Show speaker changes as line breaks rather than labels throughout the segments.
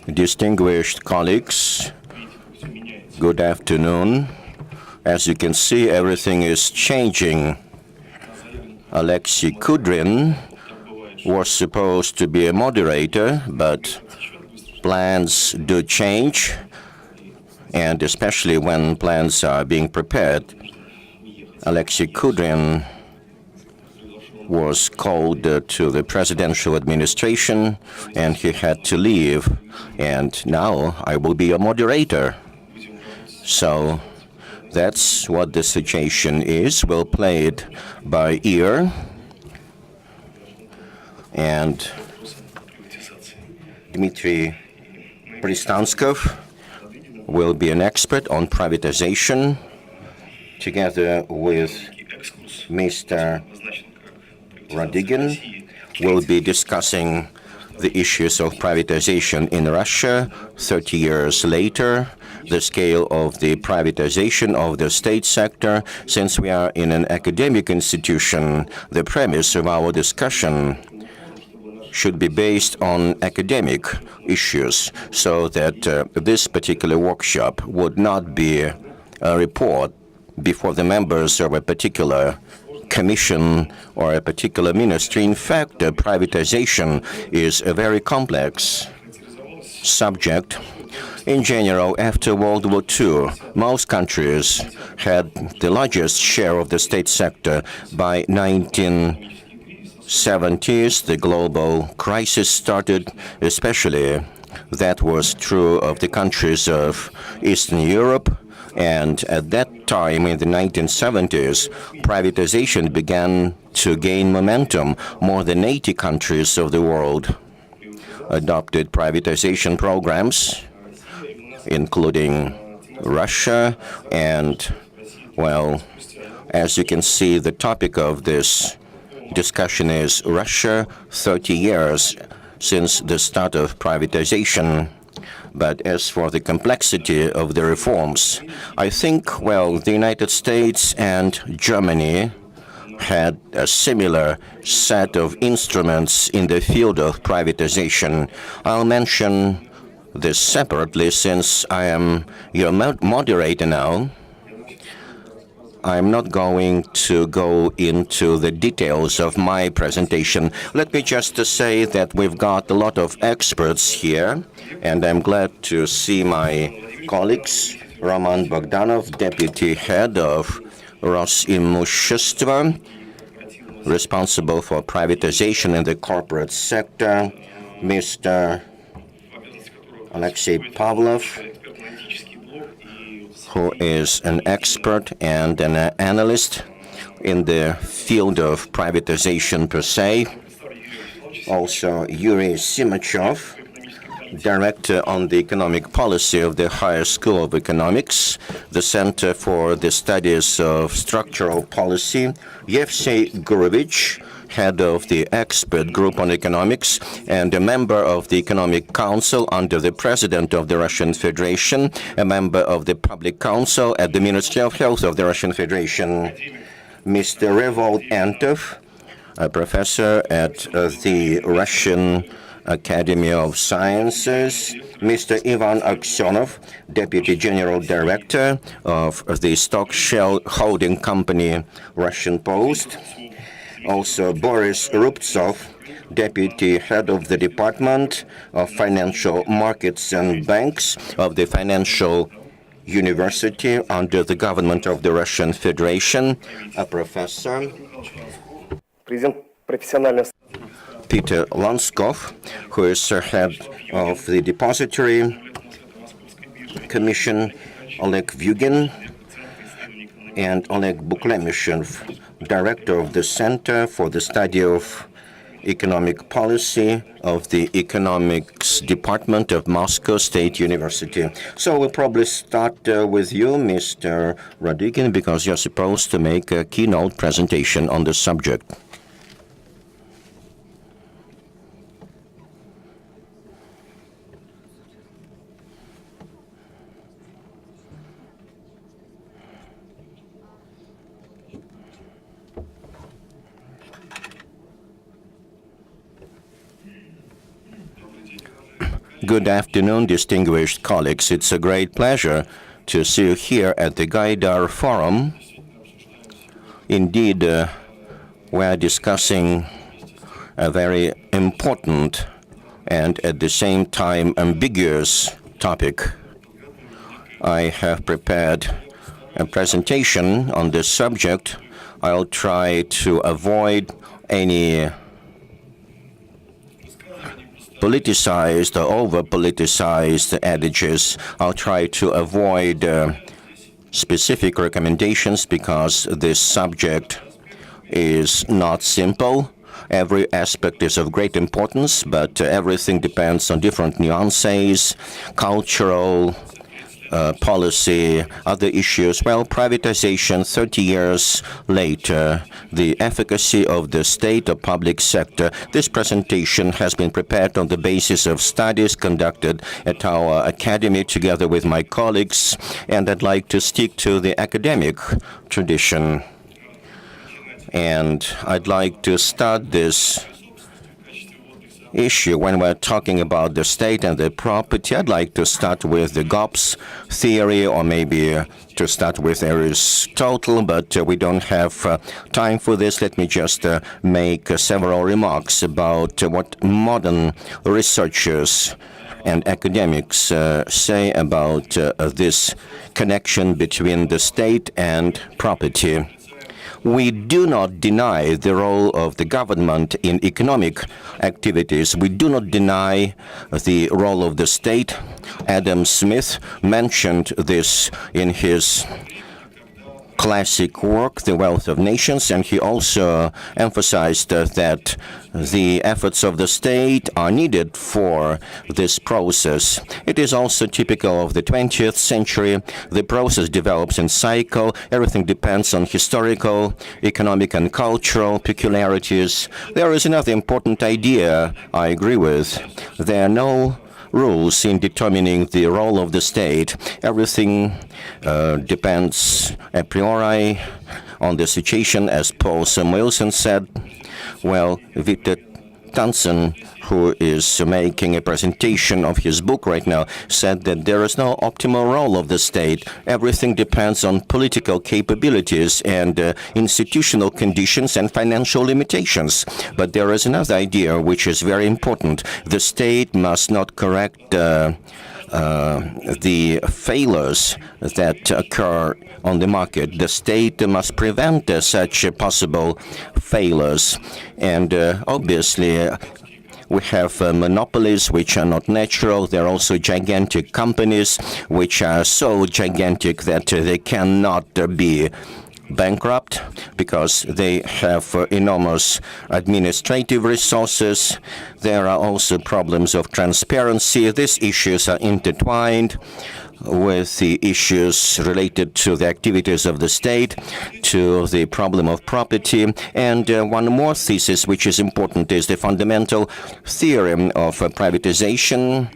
Distinguished colleagues, good afternoon. As you can see, everything is changing. Alexei Kudrin was supposed to be a moderator, but plans do change, and especially when plans are being prepared. Alexei Kudrin was called to the presidential administration, and he had to leave. And now I will be a moderator. So that's what the situation is. We'll play it by ear. And Dmitry Pristanskov will be an expert on privatization, together with Mr. Radygin. Will be discussing the issues of privatization in Russia 30 years later, the scale of the privatization of the state sector. Since we are in an academic institution, the premise of our discussion should be based on academic issues, so that this particular workshop would not be a report before the members of a particular commission or a particular ministry. In fact, privatization is a very complex subject. In general, after World War II, most countries had the largest share of the state sector. By 1970s, the global crisis started, especially that was true of the countries of Eastern Europe. And at that time, in the 1970s, privatization began to gain momentum. More than 80 countries of the world adopted privatization programs, including Russia. And, well, as you can see, the topic of this discussion is Russia, 30 years since the start of privatization. But as for the complexity of the reforms, I think, well, the United States and Germany had a similar set of instruments in the field of privatization. I'll mention this separately since I am your moderator now. I'm not going to go into the details of my presentation. Let me just say that we've got a lot of experts here, and I'm glad to see my colleagues. Roman Bogdanov, Deputy Head of Rosimущество, responsible for privatization in the corporate sector. Mr. Alexei Pavlov, who is an expert and an analyst in the field of privatization per se. Also, Yuri Simachov, Director on the Economic Policy of the Higher School of Economics, the Center for the Studies of Structural Policy. Yevsey Gurovich, Head of the Expert Group on Economics and a member of the Economic Council under the President of the Russian Federation, a member of the Public Council at the Ministry of Health of the Russian Federation. Mr. Revolt Antov, a professor at the Russian Academy of Sciences. Mr. Ivan Aksionov, Deputy General Director of the stock holding company Russian Post. Also, Boris Rubtsov, Deputy Head of the Department of Financial Markets and Banks of the Financial University under the government of the Russian Federation, a professor. Peter Lanskov, who is head of the Depository Commission. Oleg Vyugin and Oleg Buklemyshev, Director of the Center for the Study of Economic Policy of the Economics Department of Moscow State University. So we'll probably start with you, Mr. Radygin, because you're supposed to make a keynote presentation on the subject. Good afternoon, distinguished colleagues. It's a great pleasure to see you here at the Gaidar Forum. Indeed, we're discussing a very important and at the same time ambiguous topic. I have prepared a presentation on this subject. I'll try to avoid any politicized or over-politicized adages. I'll try to avoid specific recommendations because this subject is not simple. Every aspect is of great importance, but everything depends on different nuances, cultural, policy, other issues. Well, privatization 30 years later, the efficacy of the state or public sector. This presentation has been prepared on the basis of studies conducted at our academy together with my colleagues, and I'd like to stick to the academic tradition. And I'd like to start this issue when we're talking about the state and the property. I'd like to start with the Gobbs theory, or maybe to start with Aristotle, but we don't have time for this. Let me just make several remarks about what modern researchers and academics say about this connection between the state and property. We do not deny the role of the government in economic activities. We do not deny the role of the state. Adam Smith mentioned this in his classic work, The Wealth of Nations, and he also emphasized that the efforts of the state are needed for this process. It is also typical of the 20th century. The process develops in cycle. Everything depends on historical, economic, and cultural peculiarities. There is another important idea I agree with. There are no rules in determining the role of the state. Everything depends a priori on the situation, as Paul Samuelson said. Well, Victor Tansen, who is making a presentation of his book right now, said that there is no optimal role of the state. Everything depends on political capabilities and institutional conditions and financial limitations. But there is another idea which is very important. The state must not correct the failures that occur on the market. The state must prevent such possible failures. And obviously, we have monopolies which are not natural. There are also gigantic companies which are so gigantic that they cannot be bankrupt because they have enormous administrative resources. There are also problems of transparency. These issues are intertwined with the issues related to the activities of the state, to the problem of property. And one more thesis which is important is the fundamental theorem of privatization.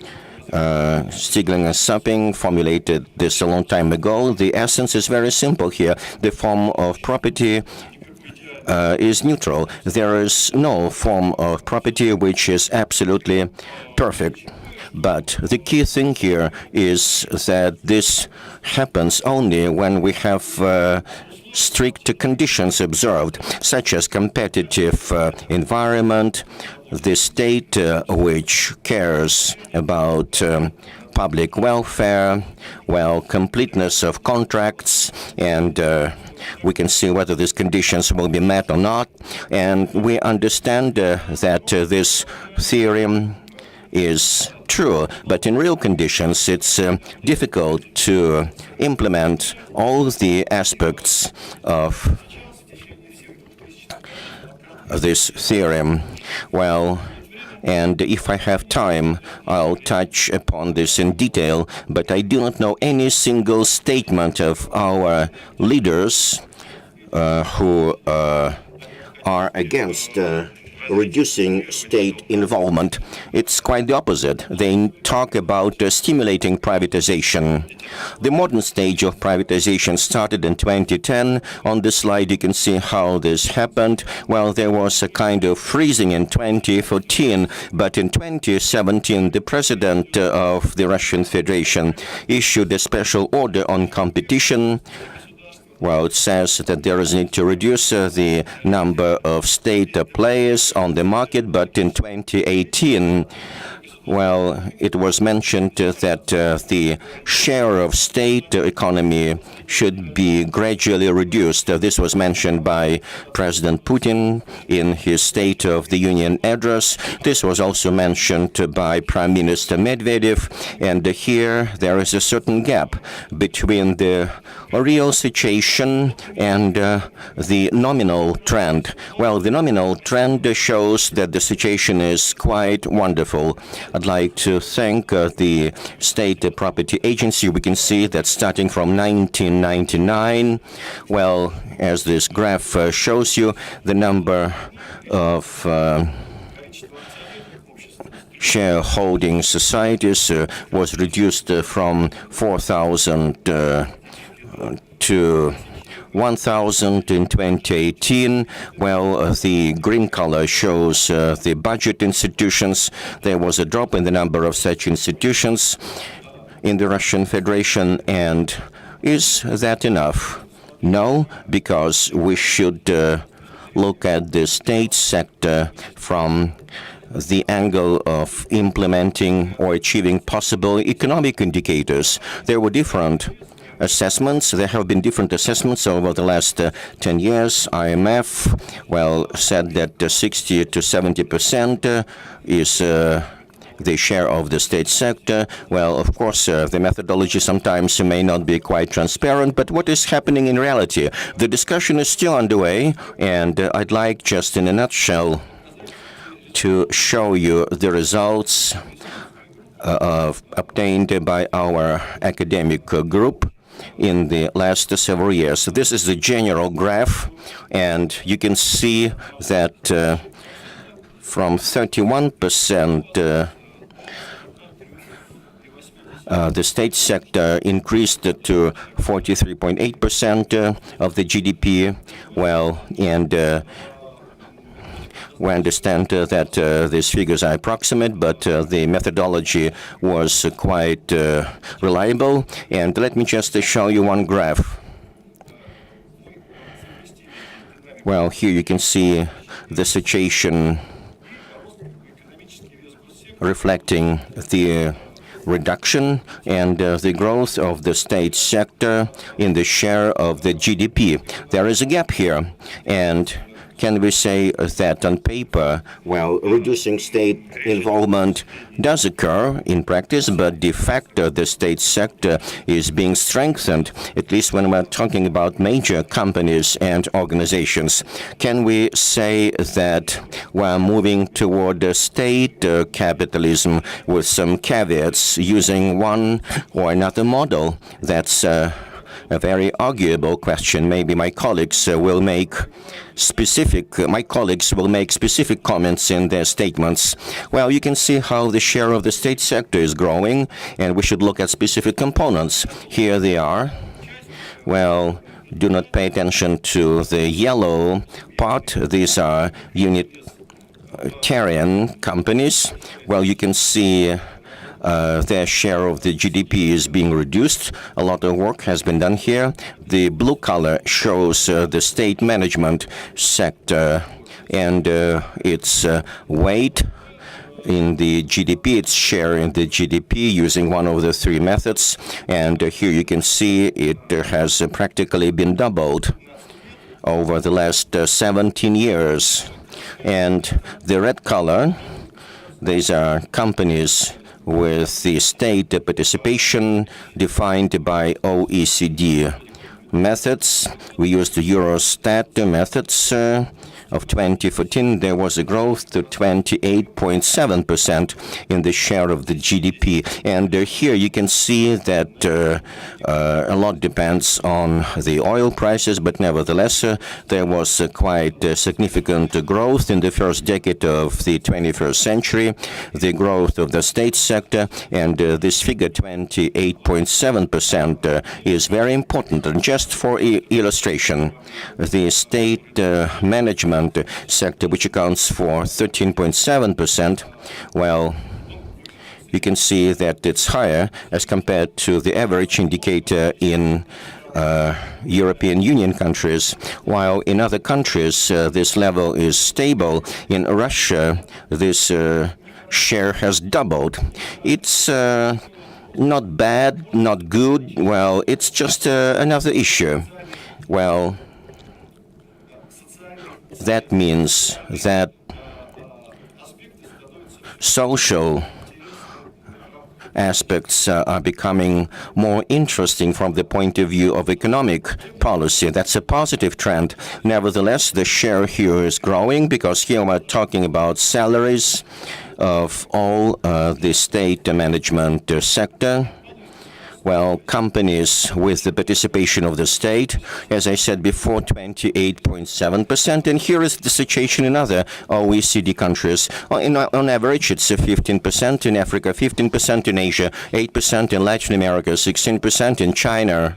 Stigling and Supping formulated this a long time ago. The essence is very simple here. The form of property is neutral. There is no form of property which is absolutely perfect. But the key thing here is that this happens only when we have strict conditions observed, such as competitive environment, the state which cares about public welfare, well, completeness of contracts, and we can see whether these conditions will be met or not. And we understand that this theorem is true, but in real conditions it's difficult to implement all the aspects of this theorem. Well, and if I have time, I'll touch upon this in detail, but I do not know any single statement of our leaders who are against reducing state involvement. It's quite the opposite. They talk about stimulating privatization. The modern stage of privatization started in 2010. On this slide, you can see how this happened. Well, there was a kind of freezing in 2014, but in 2017, the president of the Russian Federation issued a special order on competition. Well, it says that there is a need to reduce the number of state players on the market, but in 2018, well, it was mentioned that the share of state economy should be gradually reduced. This was mentioned by President Putin in his State of the Union address. This was also mentioned by Prime Minister Medvedev. And here there is a certain gap between the real situation and the nominal trend. Well, the nominal trend shows that the situation is quite wonderful. I'd like to thank the State Property Agency. We can see that starting from 1999, well, as this graph shows you, the number of shareholding societies was reduced from 4,000 to 1,000 in 2018. Well, the green color shows the budget institutions. There was a drop in the number of such institutions in the Russian Federation. And is that enough? No, because we should look at the state sector from the angle of implementing or achieving possible economic indicators. There were different assessments. There have been different assessments over the last 10 years. IMF, well, said that 60 to 70% is the share of the state sector. Well, of course, the methodology sometimes may not be quite transparent, but what is happening in reality? The discussion is still underway, and I'd like just in a nutshell to show you the results obtained by our academic group in the last several years. This is the general graph, and you can see that from 31%, the state sector increased to 43.8% of the GDP. Well, and we understand that these figures are approximate, but the methodology was quite reliable. And let me just show you one graph. Well, here you can see the situation reflecting the reduction and the growth of the state sector in the share of the GDP. There is a gap here, and can we say that on paper, well, reducing state involvement does occur in practice, but de facto the state sector is being strengthened, at least when we're talking about major companies and organizations. Can we say that we're moving toward a state capitalism with some caveats using one or another model? That's a very arguable question. Maybe my colleagues will make specific comments in their statements. Well, you can see how the share of the state sector is growing, and we should look at specific components. Here they are. Well, do not pay attention to the yellow part. These are unitarian companies. Well, you can see their share of the GDP is being reduced. A lot of work has been done here. The blue color shows the state management sector and its weight in the GDP, its share in the GDP using one of the three methods. And here you can see it has practically been doubled over the last 17 years. And the red color, these are companies with the state participation defined by OECD methods. We used the Eurostat methods of 2014. There was a growth to 28.7% in the share of the GDP. And here you can see that a lot depends on the oil prices, but nevertheless, there was quite significant growth in the first decade of the 21st century, the growth of the state sector, and this figure, 28.7%, is very important. And just for illustration, the state management sector, which accounts for 13.7%, well, you can see that it's higher as compared to the average indicator in European Union countries, while in other countries this level is stable. In Russia, this share has doubled. It's not bad, not good. Well, it's just another issue. Well, that means that social aspects are becoming more interesting from the point of view of economic policy. That's a positive trend. Nevertheless, the share here is growing because here we're talking about salaries of all the state management sector. Well, companies with the participation of the state, as I said before, 28.7%. And here is the situation in other OECD countries. On average, it's 15%. In Africa, 15%. In Asia, 8%. In Latin America, 16%. In China,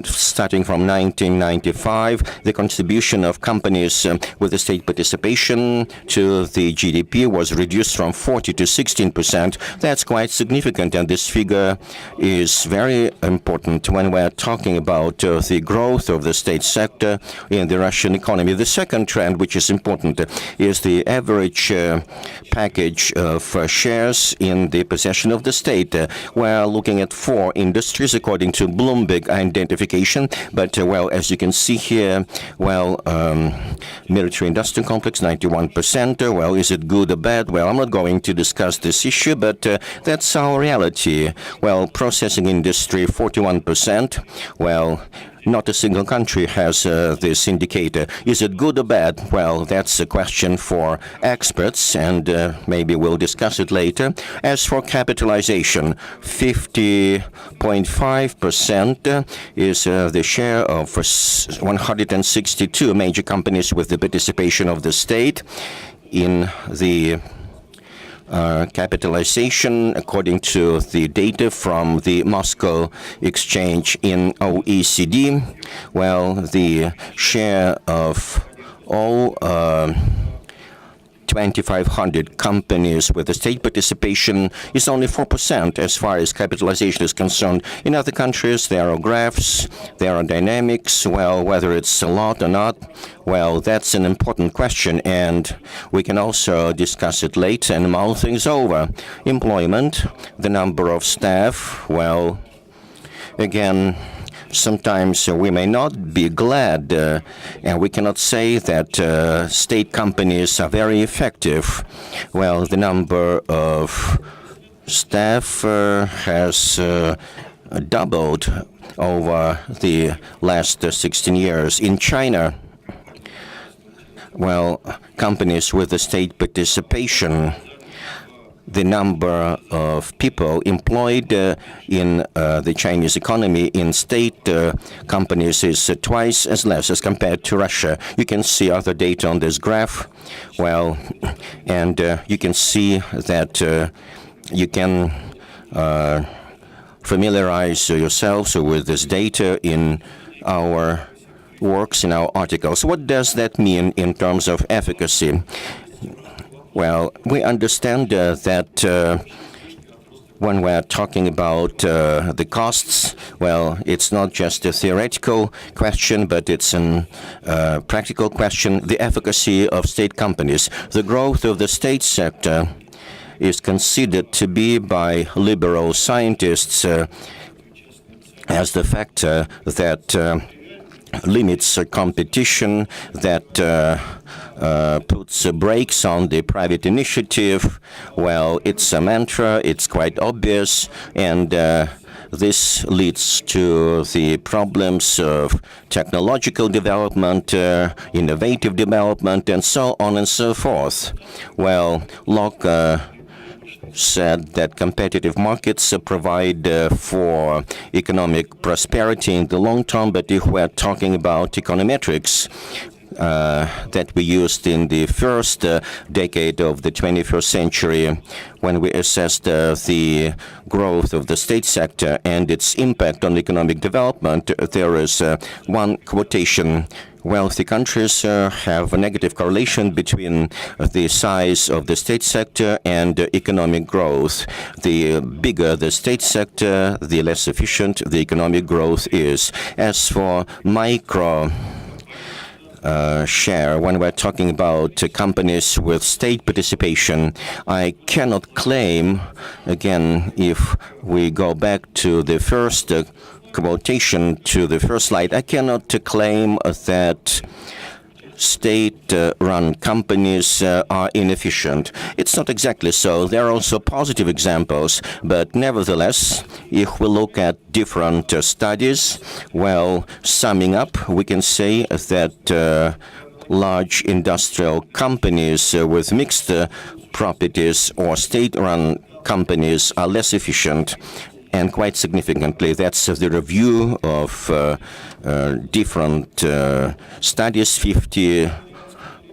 starting from 1995, the contribution of companies with the state participation to the GDP was reduced from 40 to 16%. That's quite significant, and this figure is very important when we're talking about the growth of the state sector in the Russian economy. The second trend, which is important, is the average package of shares in the possession of the state. We're looking at 4 industries according to Bloomberg identification, but well, as you can see here, well, military industrial complex 91%. Well, is it good or bad? Well, I'm not going to discuss this issue, but that's our reality. Well, processing industry 41%. Well, not a single country has this indicator. Is it good or bad? Well, that's a question for experts, and maybe we'll discuss it later. As for capitalization, 50.5% is the share of 162 major companies with the participation of the state in the capitalization, according to the data from the Moscow Exchange in OECD. Well, the share of all 2,500 companies with the state participation is only 4% as far as capitalization is concerned. In other countries, there are graphs, there are dynamics. Well, whether it's a lot or not, well, that's an important question, and we can also discuss it later and mull things over. Employment, the number of staff, well, again, sometimes we may not be glad, and we cannot say that state companies are very effective. Well, the number of staff has doubled over the last 16 years. In China, well, companies with the state participation, the number of people employed in the Chinese economy in state companies is twice as less as compared to Russia. You can see other data on this graph. Well, and you can see that you can familiarize yourselves with this data in our works, in our articles. What does that mean in terms of efficacy? Well, we understand that when we're talking about the costs, well, it's not just a theoretical question, but it's a practical question. The efficacy of state companies. The growth of the state sector is considered to be by liberal scientists as the factor that limits competition, that puts brakes on the private initiative. Well, it's a mantra, it's quite obvious, and this leads to the problems of technological development, innovative development, and so on and so forth. Well, Locke said that competitive markets provide for economic prosperity in the long term, but if we're talking about econometrics, that we used in the first decade of the 21st century when we assessed the growth of the state sector and its impact on economic development, there is one quotation. Wealthy countries have a negative correlation between the size of the state sector and economic growth. The bigger the state sector, the less efficient the economic growth is. As for micro share, when we're talking about companies with state participation, I cannot claim, again, if we go back to the first quotation, to the first slide, I cannot claim that state-run companies are inefficient. It's not exactly so. There are also positive examples, but nevertheless, if we look at different studies, well, summing up, we can say that large industrial companies with mixed properties or state-run companies are less efficient. And quite significantly, that's the review of different studies, 50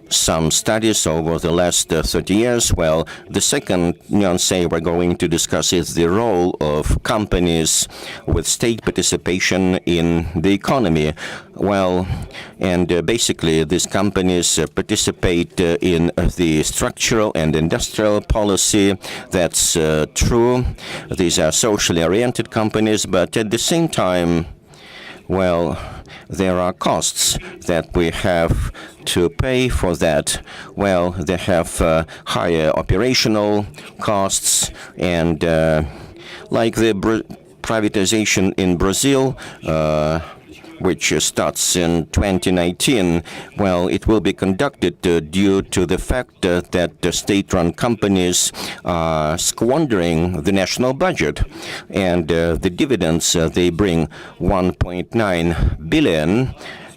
some studies over the last 30 years. Well, the second nuance we're going to discuss is the role of companies with state participation in the economy. Well, and basically these companies participate in the structural and industrial policy. That's true. These are socially oriented companies, but at the same time, well, there are costs that we have to pay for that. Well, they have higher operational costs, and like the privatization in Brazil, which starts in 2019, well, it will be conducted due to the fact that the state-run companies are squandering the national budget. And the dividends, they bring 1.9 billion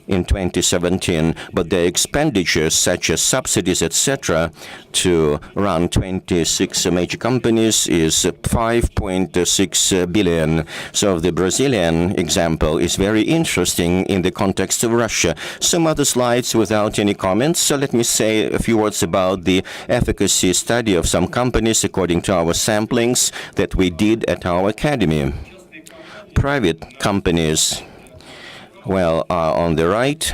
in 2017, but the expenditures such as subsidies, etc., to run 26 major companies is 5.6 billion. So the Brazilian example is very interesting in the context of Russia. Some other slides without any comments. So let me say a few words about the efficacy study of some companies according to our samplings that we did at our academy. Private companies, well, on the right,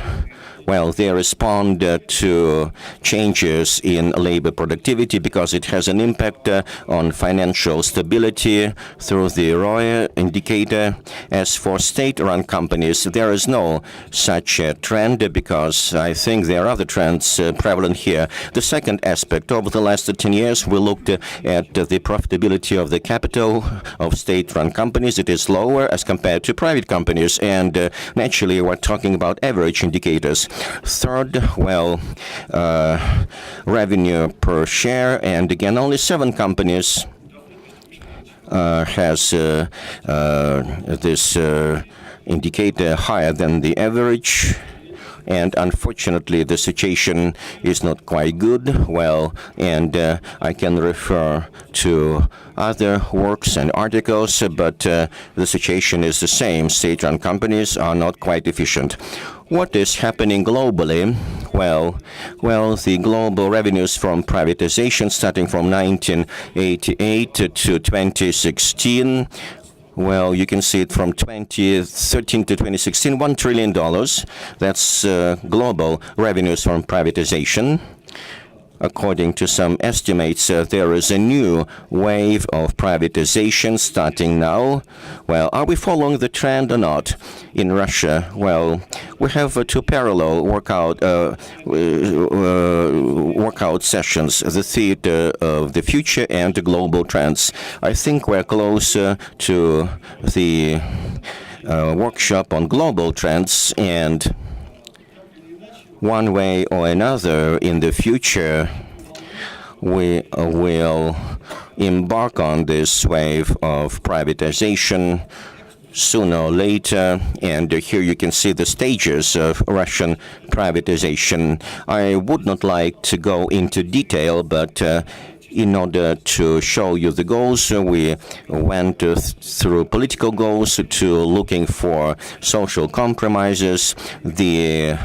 well, they respond to changes in labor productivity because it has an impact on financial stability through the ROE indicator. As for state-run companies, there is no such trend because I think there are other trends prevalent here. The second aspect, over the last 10 years, we looked at the profitability of the capital of state-run companies. It is lower as compared to private companies, and naturally, we're talking about average indicators. Third, well, revenue per share, and again, only 7 companies has this indicator higher than the average. And unfortunately, the situation is not quite good. Well, and I can refer to other works and articles, but the situation is the same. State-run companies are not quite efficient. What is happening globally? Well, the global revenues from privatization starting from 1988 to 2016. Well, you can see it from 2013 to 2016, $1 trillion. That's global revenues from privatization. According to some estimates, there is a new wave of privatization starting now. Well, are we following the trend or not? In Russia, well, we have 2 parallel workout sessions, the theater of the future and the global trends. I think we're closer to the workshop on global trends, and one way or another in the future, we will embark on this wave of privatization sooner or later, and here you can see the stages of Russian privatization. I would not like to go into detail, but in order to show you the goals, we went through political goals to looking for social compromises. The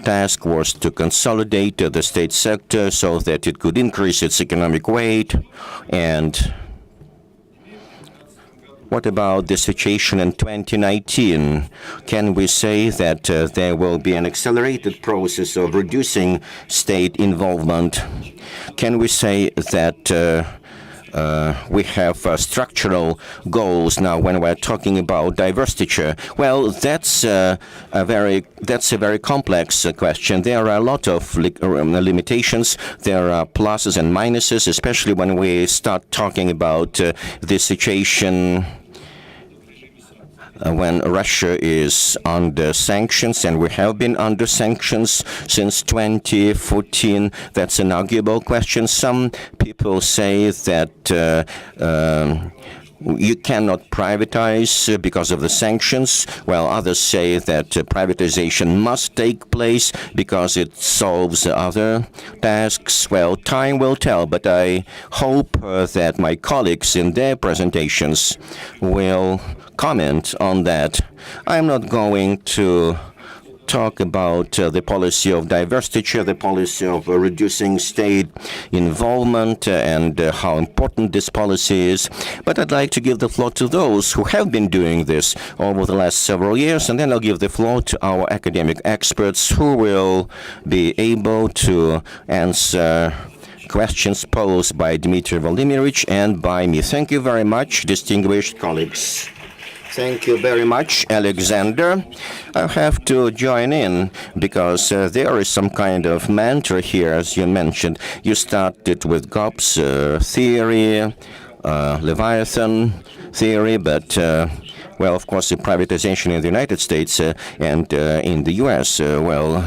task was to consolidate the state sector so that it could increase its economic weight. And what about the situation in 2019? Can we say that there will be an accelerated process of reducing state involvement? Can we say that we have structural goals now when we're talking about divestiture? Well, that's a very complex question. There are a lot of limitations. There are pluses and minuses, especially when we start talking about the situation when Russia is under sanctions, and we have been under sanctions since 2014. That's an arguable question. Some people say that you cannot privatize because of the sanctions, while others say that privatization must take place because it solves other tasks. Well, time will tell, but I hope that my colleagues in their presentations will comment on that. I'm not going to talk about the policy of divestiture, the policy of reducing state involvement, and how important this policy is. But I'd like to give the floor to those who have been doing this over the last several years, and then I'll give the floor to our academic experts who will be able to answer questions posed by Dmitry Volodymyrovich and by me. Thank you very much, distinguished colleagues. Thank you very much, Alexander. I have to join in because there is some kind of mantra here, as you mentioned. You started with Gobbs' theory, Leviathan theory, but well, of course, the privatization in the United States and in the U.S., well,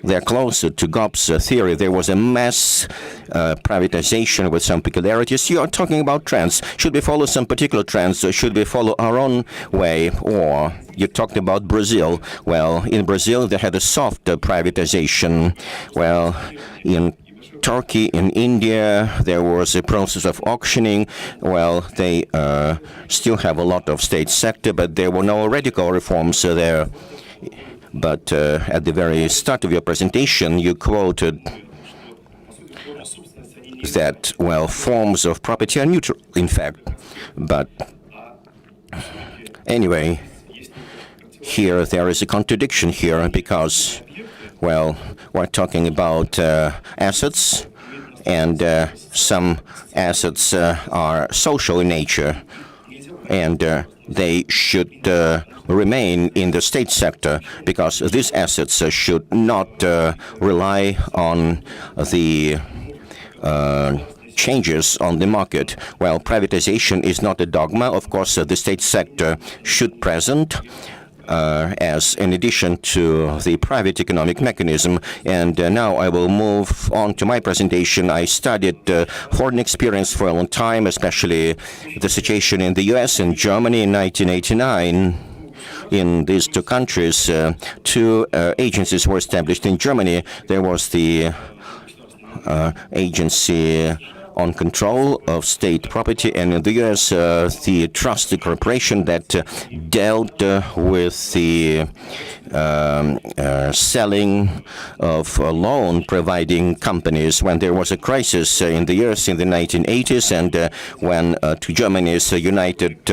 they're closer to Gobbs' theory. There was a mass privatization with some peculiarities. You are talking about trends. Should we follow some particular trends, or should we follow our own way? Or you talked about Brazil. Well, in Brazil, they had a soft privatization. Well, in Turkey, in India, there was a process of auctioning. Well, they still have a lot of state sector, but there were no radical reforms there. But at the very start of your presentation, you quoted that, well, forms of property are neutral, in fact. But anyway, here there is a contradiction here because, well, we're talking about assets, and some assets are social in nature, and they should remain in the state sector because these assets should not rely on the changes on the market. Well, privatization is not a dogma. Of course, the state sector should present as in addition to the private economic mechanism. And now I will move on to my presentation. I studied foreign experience for a long time, especially the situation in the U.S. and Germany in 1989. In these two countries, two agencies were established. In Germany, there was the Agency on Control of State Property, and in the U.S., the Trust Corporation that dealt with the selling of loan providing companies when there was a crisis in the years in the 1980s, and when two Germanys united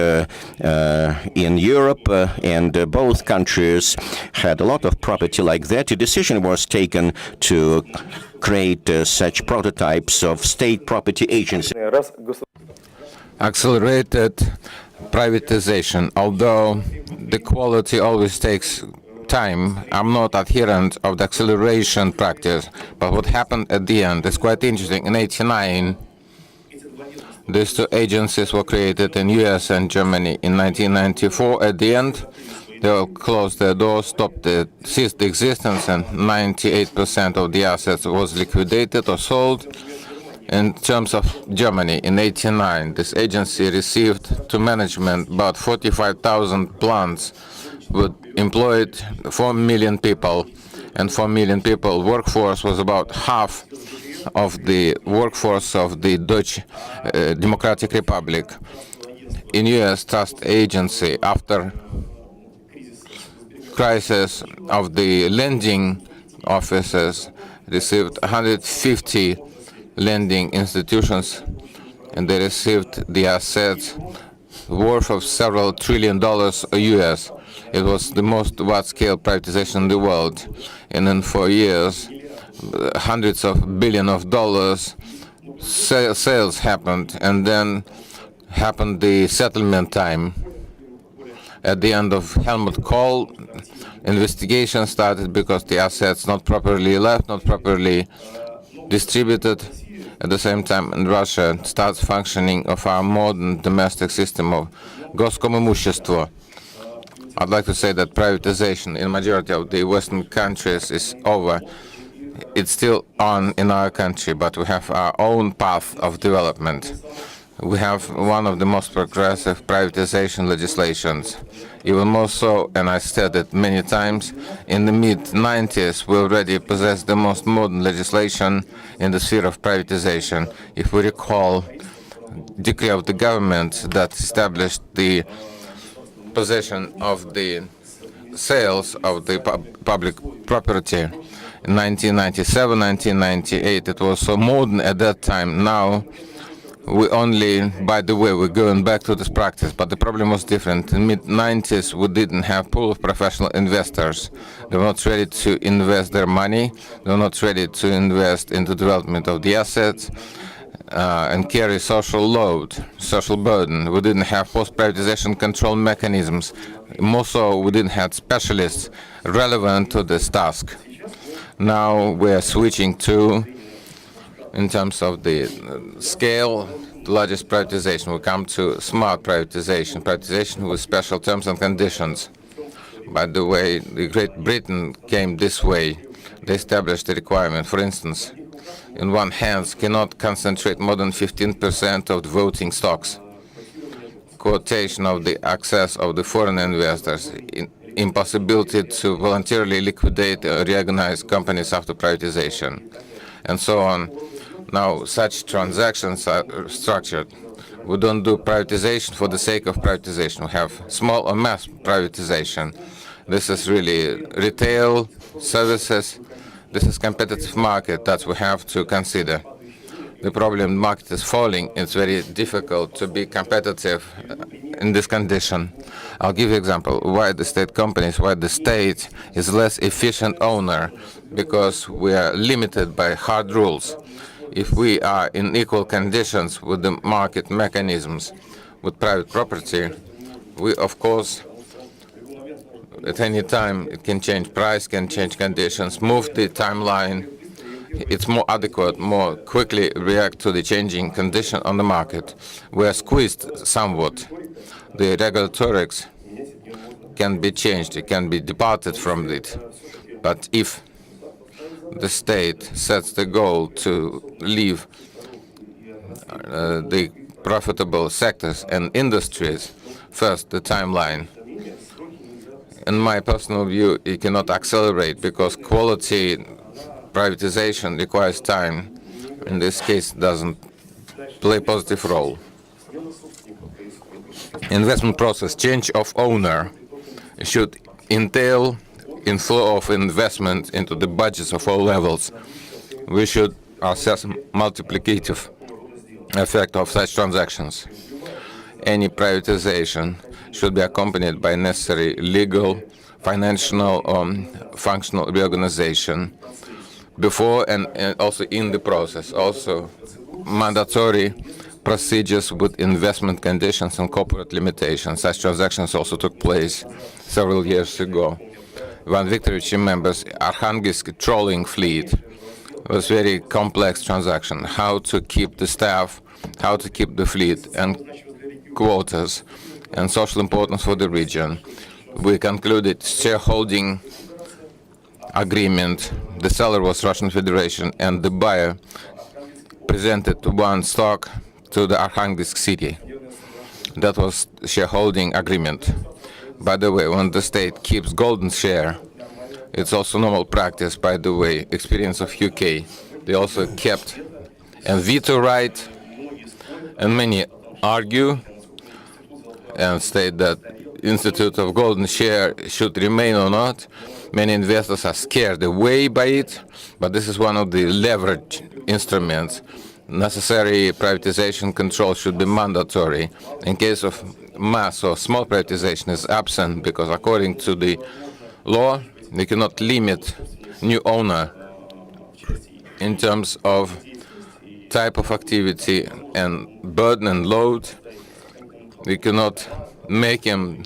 in Europe, and both countries had a lot of property like that. A decision was taken to create such prototypes of state property agencies.
Accelerated privatization. Although the quality always takes time, I'm not adherent of the acceleration practice. But what happened at the end is quite interesting. In '89, these two agencies were created in US and Germany. In 1994, at the end, they closed their doors, ceased the existence, and 98% of the assets was liquidated or sold. In terms of Germany, in '89, this agency received to management about 45,000 plants, would employed 4 million people, and 4 million people workforce was about half of the workforce of the Dutch Democratic Republic. In U.S. trust agency, after crisis of the lending offices, received 150 lending institutions, and they received the assets worth of several trillion dollars US. It was the most wide-scale privatization in the world, and in 4 years, hundreds of billions of dollars sales happened, and then happened the settlement time. At the end of Helmut Kohl, investigation started because the assets not properly left, not properly distributed. At the same time, in Russia, starts functioning of our modern domestic system of goskommimущество. I'd like to say that privatization in majority of the Western countries is over. It's still on in our country, but we have our own path of development. We have one of the most progressive privatization legislations. Even more so, and I said it many times, in the mid-90s we already possessed the most modern legislation in the sphere of privatization. If we recall, decree of the government that established the possession of the sales of the public property in 1997, 1998, it was so modern at that time. Now, we only, by the way, we're going back to this practice, but the problem was different. In the mid-90s, we didn't have pool of professional investors. They were not ready to invest their money. They were not ready to invest into development of the assets and carry social load, social burden. We didn't have post-privatization control mechanisms. More so, we didn't have specialists relevant to this task. Now we're switching to, in terms of the scale, the largest privatization. We come to smart privatization, privatization with special terms and conditions. By the way, the Great Britain came this way. They established a requirement. For instance, in one hand, cannot concentrate more than 15% of the voting stocks. Quotation of the access of the foreign investors, impossibility to voluntarily liquidate or reorganize companies after privatization, and so on. Now, such transactions are structured. We don't do privatization for the sake of privatization. We have small or mass privatization. This is really retail services. This is competitive market that we have to consider. The problem, market is falling. It's very difficult to be competitive in this condition. I'll give you an example why the state companies, why the state is less efficient owner, because we are limited by hard rules. If we are in equal conditions with the market mechanisms with private property, we, of course, at any time, it can change price, can change conditions, move the timeline. It's more adequate, more quickly react to the changing condition on the market. We are squeezed somewhat. The regulatorics can be changed, it can be departed from it. But if the state sets the goal to leave the profitable sectors and industries first, the timeline. In my personal view, it cannot accelerate because quality privatization requires time. In this case, doesn't play a positive role. Investment process, change of owner should entail inflow of investment into the budgets of all levels. We should assess multiplicative effect of such transactions. Any privatization should be accompanied by necessary legal, financial, functional reorganization before and also in the process. Also, mandatory procedures with investment conditions and corporate limitations. Such transactions also took place several years ago. Ivan Viktorovich remembers Arkhangelsk trolling fleet. It was a very complex transaction. How to keep the staff, how to keep the fleet and quotas and social importance for the region. We concluded shareholding agreement. The seller was Russian Federation and the buyer presented one stock to the Arkhangelsk city. That was shareholding agreement. By the way, when the state keeps golden share, it's also normal practice, by the way, experience of UK. They also kept a veto right, and many argue and state that institute of golden share should remain or not. Many investors are scared away by it, but this is one of the leverage instruments. Necessary privatization control should be mandatory. In case of mass or small privatization is absent because according to the law, we cannot limit new owner in terms of type of activity and burden and load. We cannot make him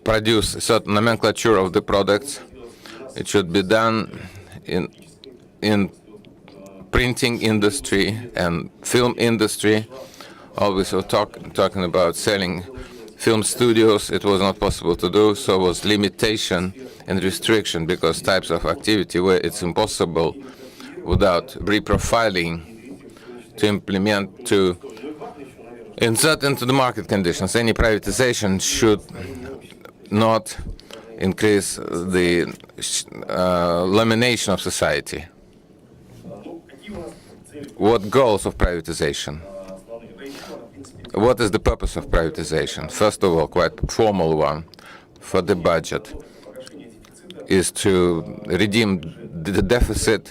produce a certain nomenclature of the products. It should be done in printing industry and film industry. Always we're talking about selling film studios. It was not possible to do, so was limitation and restriction because types of activity where it's impossible without reprofiling to implement, to insert into the market conditions. Any privatization should not increase the lamination of society. What goals of privatization? What is the purpose of privatization? First of all, quite formal one for the budget is to redeem the deficit.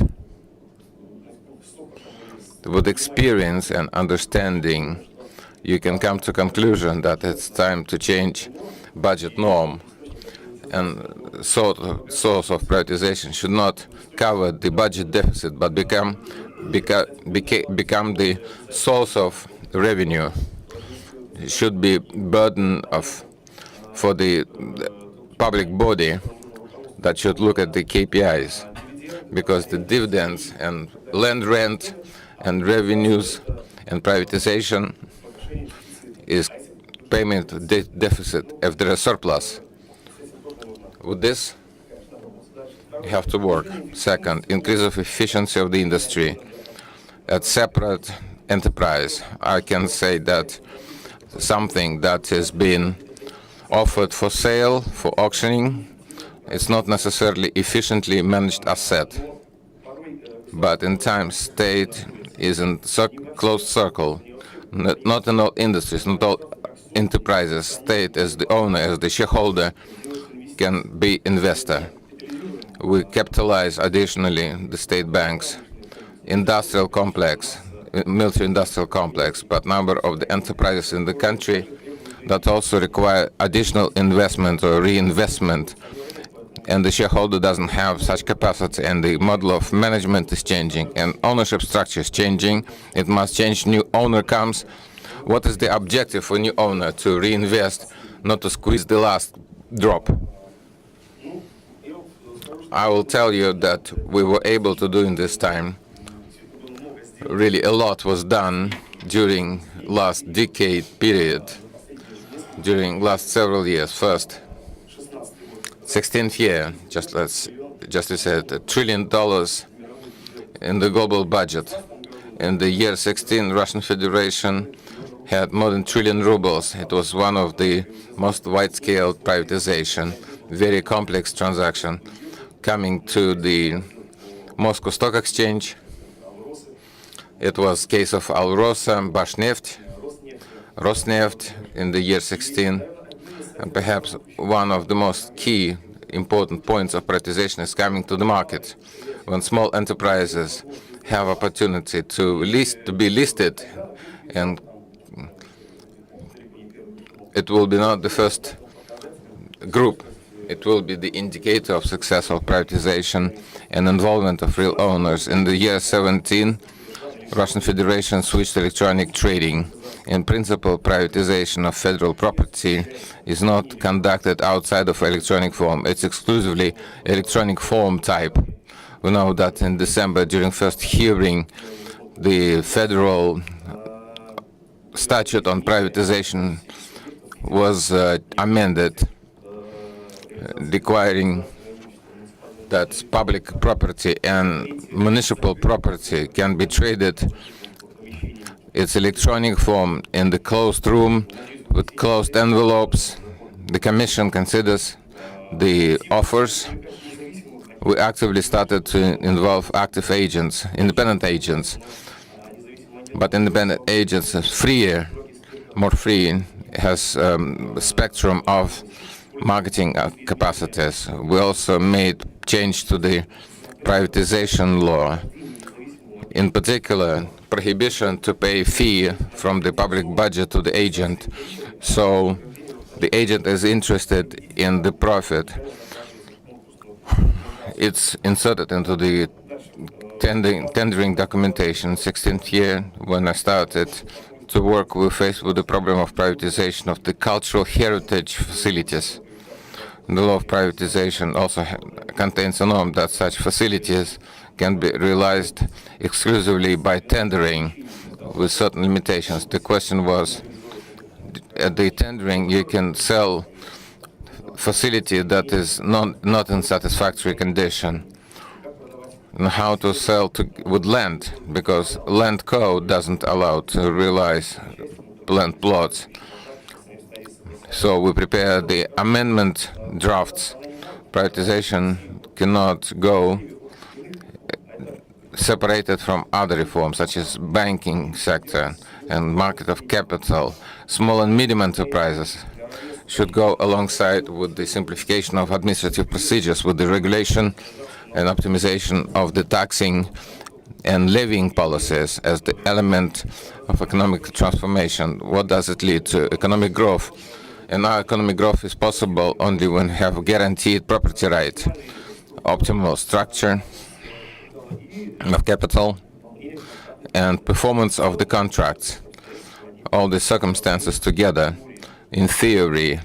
With experience and understanding, you can come to conclusion that it's time to change budget norm, and source of privatization should not cover the budget deficit, but become the source of revenue. It should be burden for the public body that should look at the KPIs, because the dividends and land rent and revenues and privatization is payment deficit if there is surplus. With this, you have to work. Second, increase of efficiency of the industry at separate enterprise. I can say that something that has been offered for sale, for auctioning, it's not necessarily efficiently managed asset. But in time, state is in closed circle. Not in all industries, not all enterprises. State as the owner, as the shareholder, can be investor. We capitalize additionally the state banks, industrial complex, military industrial complex, but number of the enterprises in the country that also require additional investment or reinvestment, and the shareholder doesn't have such capacity, and the model of management is changing, and ownership structure is changing. It must change. New owner comes. What is the objective for new owner? To reinvest, not to squeeze the last drop. I will tell you that we were able to do in this time. Really, a lot was done during last decade period, during last several years. First, 16th year, just to say it, $1 trillion in the global budget. In the year 16, Russian Federation had more than 1 trillion rubles. It was one of the most wide-scale privatization, very complex transaction, coming to the Moscow Stock Exchange. It was case of Alrosa, Bashneft, Rosneft in the year 16. And perhaps one of the most key important points of privatization is coming to the market. When small enterprises have opportunity to be listed, and it will be not the first group, it will be the indicator of success of privatization and involvement of real owners. In the year 17, Russian Federation switched to electronic trading. In principle, privatization of federal property is not conducted outside of electronic form. It's exclusively electronic form type. We know that in December, during first hearing, the federal statute on privatization was amended, requiring that public property and municipal property can be traded its electronic form in the closed room with closed envelopes. The Commission considers the offers. We actively started to involve active agents, independent agents. But independent agents are freer, more free, has a spectrum of marketing capacities. We also made change to the privatization law. In particular, prohibition to pay fee from the public budget to the agent. So the agent is interested in the profit. It's inserted into the tendering documentation. 16th year when I started to work, we faced with the problem of privatization of the cultural heritage facilities. The law of privatization also contains a norm that such facilities can be realized exclusively by tendering with certain limitations. The question was, at the tendering you can sell facility that is not in satisfactory condition. And how to sell with land, because land code doesn't allow to realize land plots. So we prepared the amendment drafts. Privatization cannot go separated from other reforms, such as banking sector and market of capital. Small and medium enterprises should go alongside with the simplification of administrative procedures, with the regulation and optimization of the taxing and levying policies as the element of economic transformation. What does it lead to? Economic growth. And our economic growth is possible only when we have guaranteed property right, optimal structure of capital, and performance of the contracts. All the circumstances together, in theory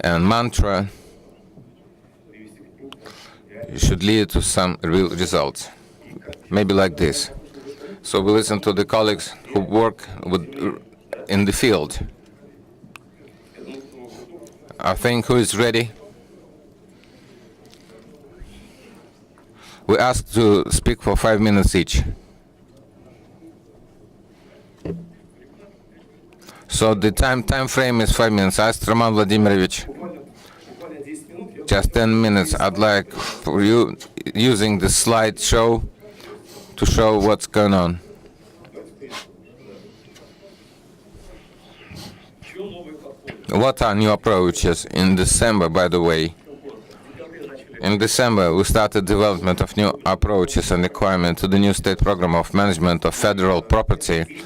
and mantra, should lead to some real results. Maybe like this. So we listen to the colleagues who work in the field. I think who is ready? We ask to speak for 5 minutes each. So the time frame is 5 minutes. Ask Roman Vladimirovich. Just 10 minutes. I'd like for you using the slideshow to show what's going on. What are new approaches? In December, by the way, in December, we started development of new approaches and requirements to the new state program of management of federal property.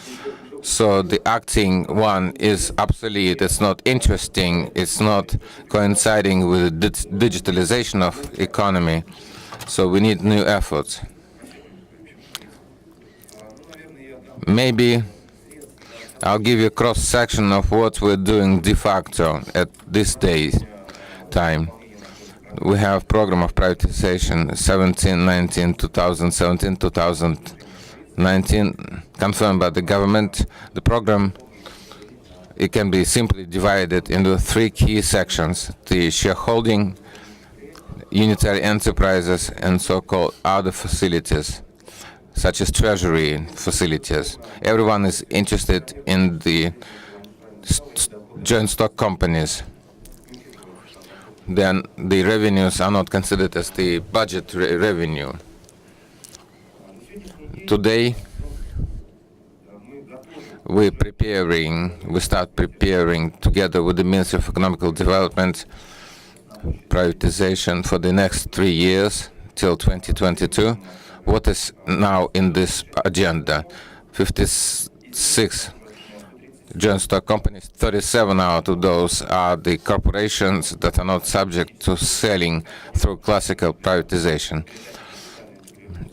So the acting one is obsolete, it's not interesting, it's not coinciding with the digitalization of economy. So we need new efforts. Maybe I'll give you a cross-section of what we're doing de facto at this time. We have program of privatization 17, 2017, 2019 confirmed by the government. The program, it can be simply divided into 3 key sections: the shareholding, unitary enterprises, and so-called other facilities, such as treasury facilities. Everyone is interested in the joint stock companies. Then the revenues are not considered as the budget revenue. Today, we start preparing together with the Ministry of Economical Development privatization for the next 3 years till 2022. What is now in this agenda? 56 joint stock companies, 37 out of those are the corporations that are not subject to selling through classical privatization.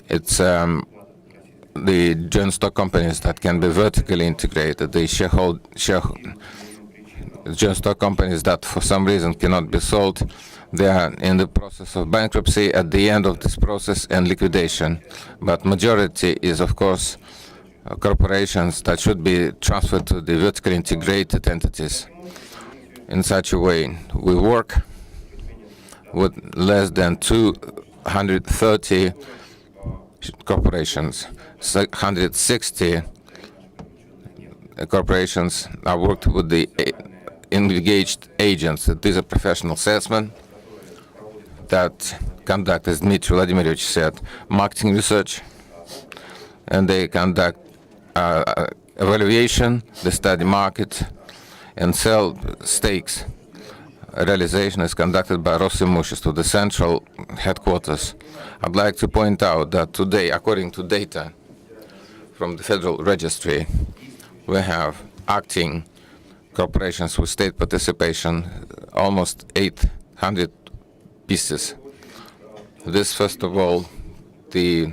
It's the joint stock companies that can be vertically integrated, the joint stock companies that for some reason cannot be sold. They are in the process of bankruptcy, at the end of this process, and liquidation. But majority is, of course, corporations that should be transferred to the vertically integrated entities. In such a way, we work with less than 230 corporations. 160 corporations are worked with the engaged agents. These are professional salesmen that conduct, as Dmitry Vladimirovich said, marketing research, and they conduct evaluation, they study market, and sell stakes. Realization is conducted by Rosimущество, the central headquarters. I'd like to point out that today, according to data from the Federal Registry, we have acting corporations with state participation, almost 800 pieces. This, first of all, the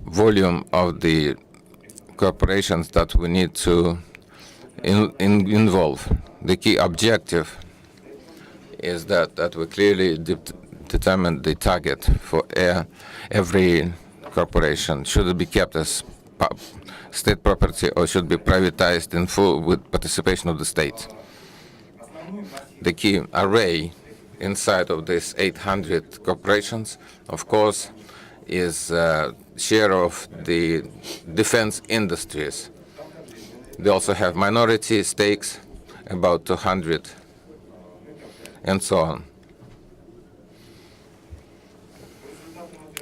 volume of the corporations that we need to involve. The key objective is that we clearly determine the target for every corporation. Should it be kept as state property or should be privatized in full with participation of the state? The key array inside of these 800 corporations, of course, is share of the defense industries. They also have minority stakes, about 200, and so on.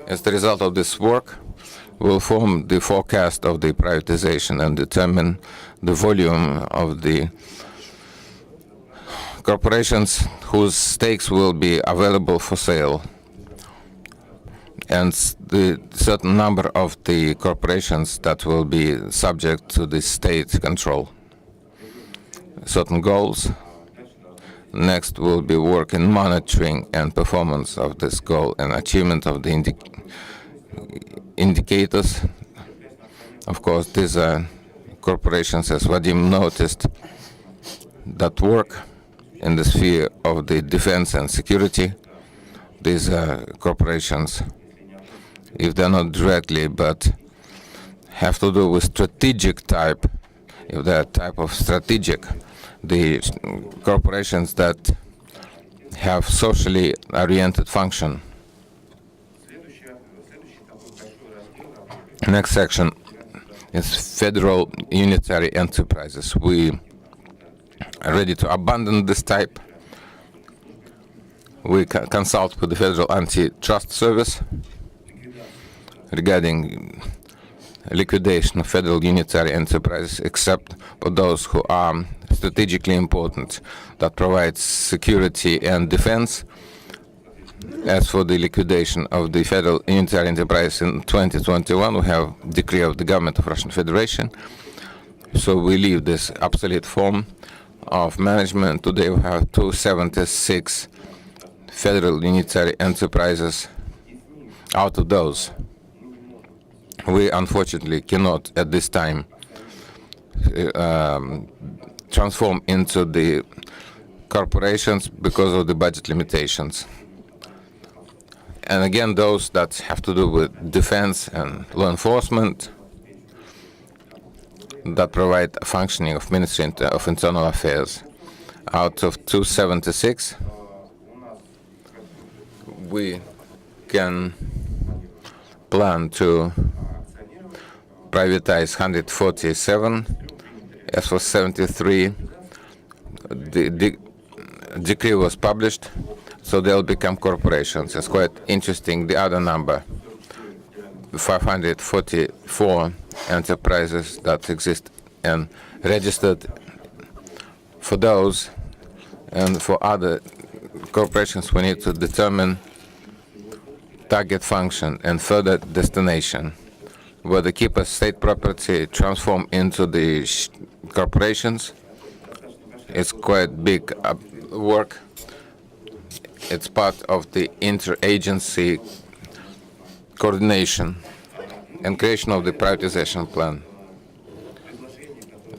As the result of this work, we'll form the forecast of the privatization and determine the volume of the corporations whose stakes will be available for sale, and the certain number of the corporations that will be subject to the state control. Certain goals. Next will be work in monitoring and performance of this goal and achievement of the indicators. Of course, these are corporations, as Vadim noticed, that work in the sphere of the defense and security. These are corporations, if they're not directly, but have to do with strategic type, if they're type of strategic, the corporations that have socially oriented function. Next section is federal unitary enterprises. We are ready to abandon this type. We consult with the Federal Antitrust Service regarding liquidation of federal unitary enterprises, except for those who are strategically important, that provide security and defense. As for the liquidation of the federal unitary enterprise in 2021, we have decree of the government of Russian Federation. So we leave this obsolete form of management. Today we have 276 federal unitary enterprises. Out of those, we unfortunately cannot at this time transform into the corporations because of the budget limitations. And again, those that have to do with defense and law enforcement, that provide a functioning of Ministry of Internal Affairs. Out of 276, we can plan to privatize 147. As for 73, the decree was published, so they'll become corporations. It's quite interesting, the other number, 544 enterprises that exist and registered. For those and for other corporations, we need to determine target function and further destination, where they keep as state property, transform into the corporations. It's quite big work. It's part of the interagency coordination and creation of the privatization plan.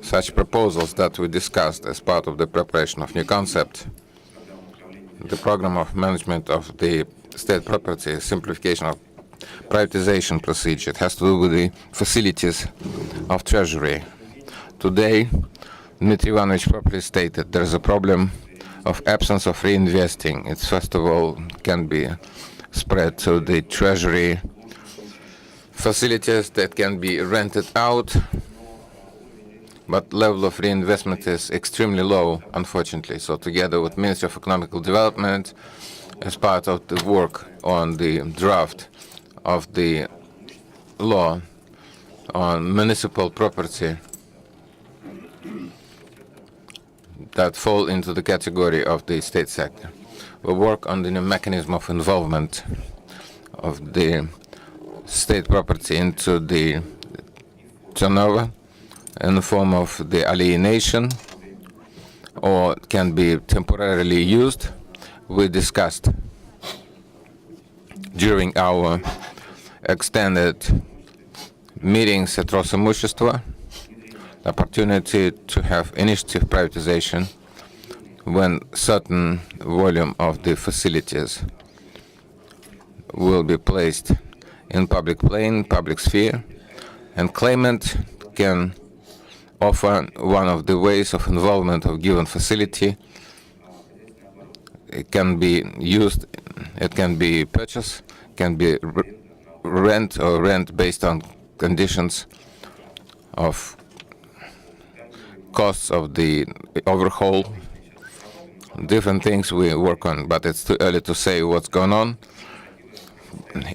Such proposals that we discussed as part of the preparation of new concept, the program of management of the state property, simplification of privatization procedure. It has to do with the facilities of treasury. Today, Dmitry Ivanovich properly stated there is a problem of absence of reinvesting. It first of all can be spread to the treasury facilities that can be rented out, but level of reinvestment is extremely low, unfortunately. So together with Ministry of Economical Development, as part of the work on the draft of the law on municipal property that fall into the category of the state sector, we work on the new mechanism of involvement of the state property into the turnover in the form of the alienation, or can be temporarily used. We discussed during our extended meetings at Rosimущество the opportunity to have initiative privatization when certain volume of the facilities will be placed in public plane, public sphere, and claimant can offer one of the ways of involvement of given facility. It can be used, it can be purchased, can be rent or rent based on conditions of costs of the overhaul, different things we work on, but it's too early to say what's going on.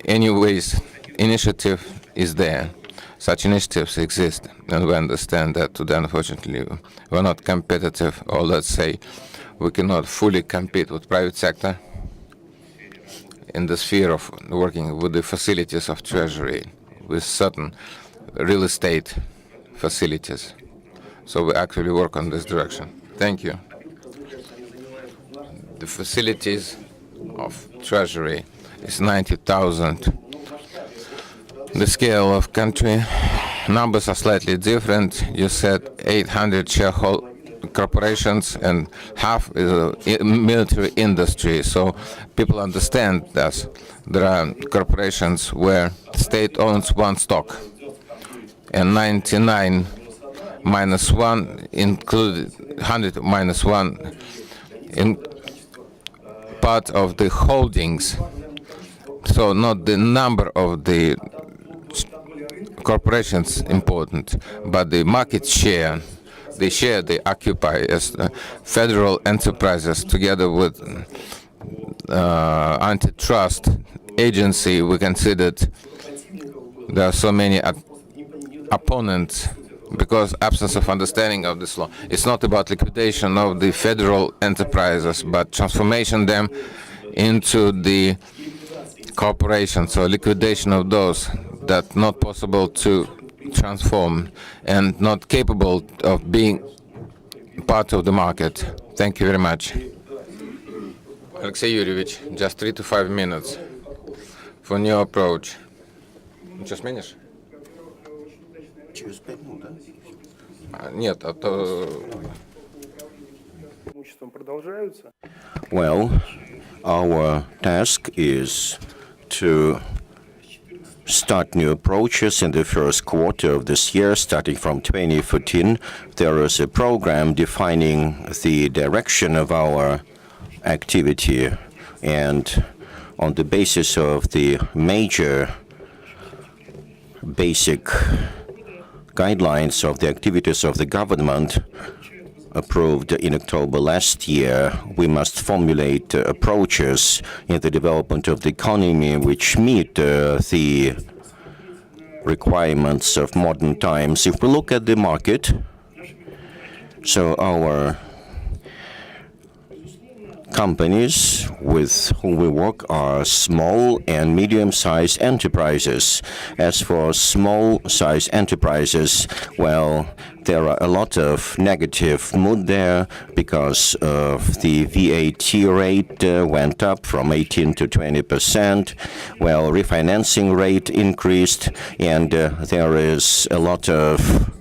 Anyways, initiative is there. Such initiatives exist, and we understand that today, unfortunately, we're not competitive, or let's say we cannot fully compete with private sector in the sphere of working with the facilities of treasury, with certain real estate facilities. So we actually work on this direction. Thank you. The facilities of treasury is 90,000. The scale of country numbers are slightly different. You said 800 shareholder corporations and half is a military industry. So people understand that there are corporations where state owns one stock and 99 minus 1 included 100 minus 1 in part of the holdings. So not the number of the corporations important, but the market share, the share they occupy as federal enterprises together with antitrust agency. We considered there are so many opponents because absence of understanding of this law. It's not about liquidation of the federal enterprises, but transformation them into the corporations, so liquidation of those that not possible to transform and not capable of being part of the market. Thank you very much. Alexey Yurievich, just 3 to 5 minutes for new approach. Что сменишь?
Через 5 минут, да?
Нет, а то...
Well, our task is to start new approaches in the first quarter of this year, starting from 2014. There is a program defining the direction of our activity, and on the basis of the major basic guidelines of the activities of the government approved in October last year, we must formulate approaches in the development of the economy which meet the requirements of modern times. If we look at the market, so our companies with whom we work are small and medium-sized enterprises. As for small-sized enterprises, well, there are a lot of negative mood there because of the VAT rate went up from 18 to 20%. Well, refinancing rate increased, and there is a lot of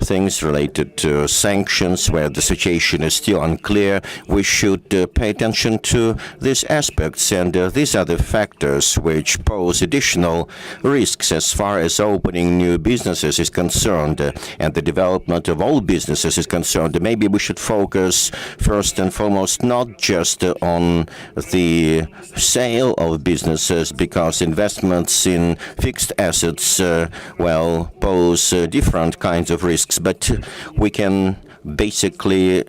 things related to sanctions where the situation is still unclear. We should pay attention to these aspects, and these are the factors which pose additional risks as far as opening new businesses is concerned and the development of all businesses is concerned. Maybe we should focus first and foremost not just on the sale of businesses, because investments in fixed assets pose different kinds of risks. But we can basically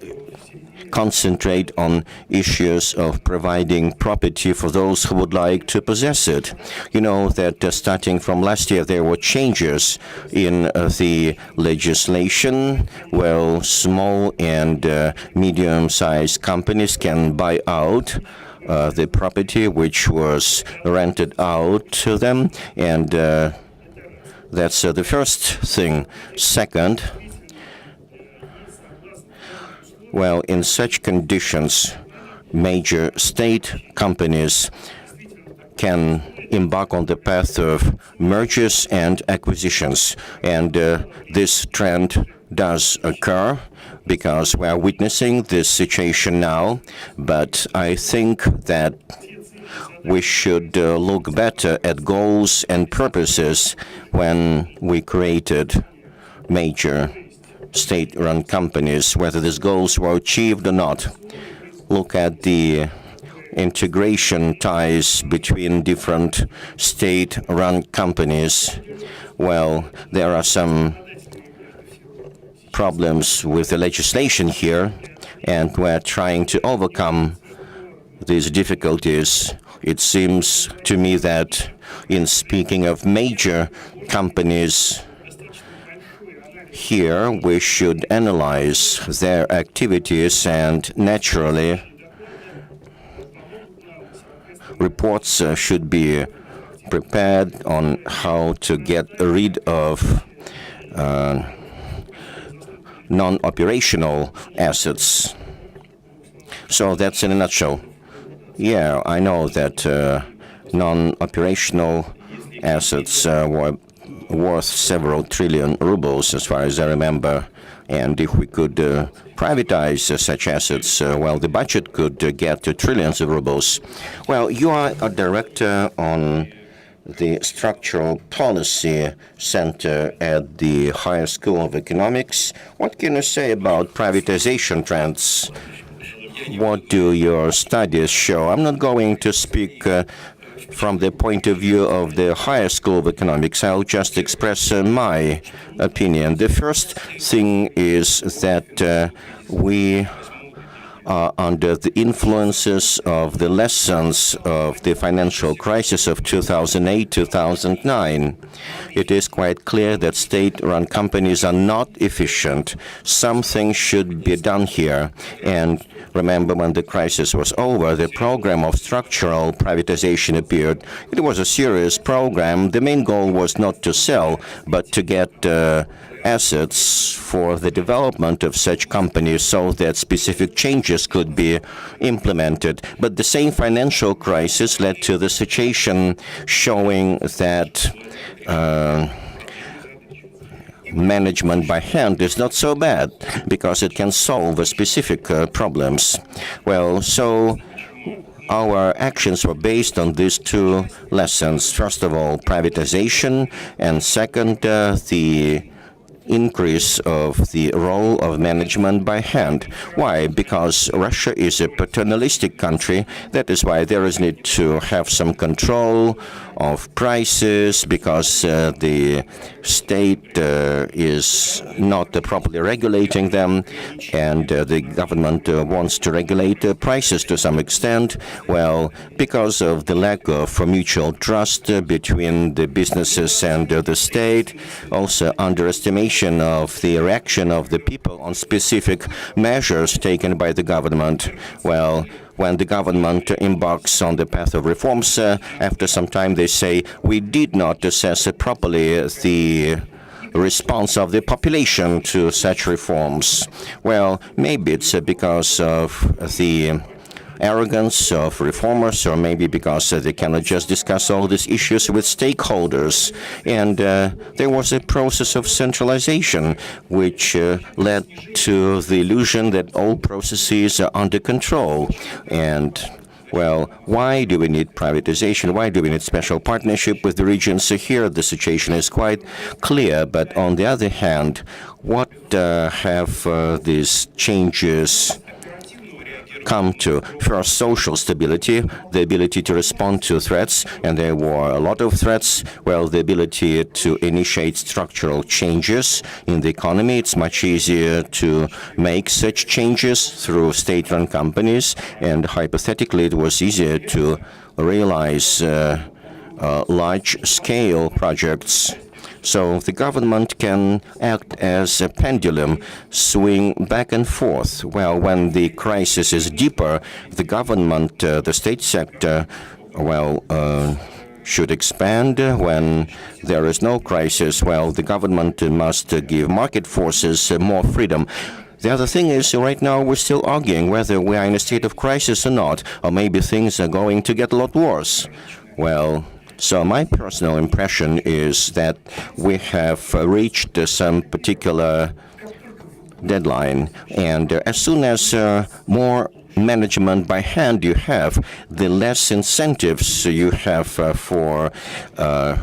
concentrate on issues of providing property for those who would like to possess it. You know that starting from last year there were changes in the legislation. Well, small and medium-sized companies can buy out the property which was rented out to them, and that's the first thing. Second, well, in such conditions, major state companies can embark on the path of mergers and acquisitions. And this trend does occur because we are witnessing this situation now. But I think that we should look better at goals and purposes when we created major state-run companies, whether these goals were achieved or not. Look at the integration ties between different state-run companies. Well, there are some problems with the legislation here, and we're trying to overcome these difficulties. It seems to me that in speaking of major companies, here we should analyze their activities, and naturally reports should be prepared on how to get rid of non-operational assets. So that's in a nutshell. Yeah, I know that non-operational assets were worth several trillion rubles, as far as I remember. And if we could privatize such assets, well, the budget could get to trillions of rubles. Well, you are a director on the Structural Policy Center at the Higher School of Economics. What can you say about privatization trends? What do your studies show? I'm not going to speak from the point of view of the Higher School of Economics. I'll just express my opinion. The first thing is that we are under the influences of the lessons of the financial crisis of 2008-2009. It is quite clear that state-run companies are not efficient. Something should be done here. And remember, when the crisis was over, the program of structural privatization appeared. It was a serious program. The main goal was not to sell, but to get assets for the development of such companies so that specific changes could be implemented. But the same financial crisis led to the situation showing that management by hand is not so bad because it can solve specific problems. Well, so our actions were based on these two lessons. First of all, privatization, and second, the increase of the role of management by hand. Why? Because Russia is a paternalistic country. That is why there is need to have some control of prices, because the state is not properly regulating them, and the government wants to regulate prices to some extent. Well, because of the lack of mutual trust between the businesses and the state, also underestimation of the reaction of the people on specific measures taken by the government. Well, when the government embarks on the path of reforms, after some time they say, we did not assess properly the response of the population to such reforms. Well, maybe it's because of the arrogance of reformers, or maybe because they cannot just discuss all these issues with stakeholders. And there was a process of centralization which led to the illusion that all processes are under control. And well, why do we need privatization? Why do we need special partnership with the regions? So here the situation is quite clear. But on the other hand, what have these changes come to? First, social stability, the ability to respond to threats, and there were a lot of threats. Well, the ability to initiate structural changes in the economy. It's much easier to make such changes through state-run companies, and hypothetically, it was easier to realize large-scale projects. So the government can act as a pendulum, swing back and forth. Well, when the crisis is deeper, the government, the state sector, well, should expand. When there is no crisis, well, the government must give market forces more freedom. The other thing is, right now we're still arguing whether we are in a state of crisis or not, or maybe things are going to get a lot worse. Well, so my personal impression is that we have reached some particular deadline, and as soon as more management by hand you have, the less incentives you have for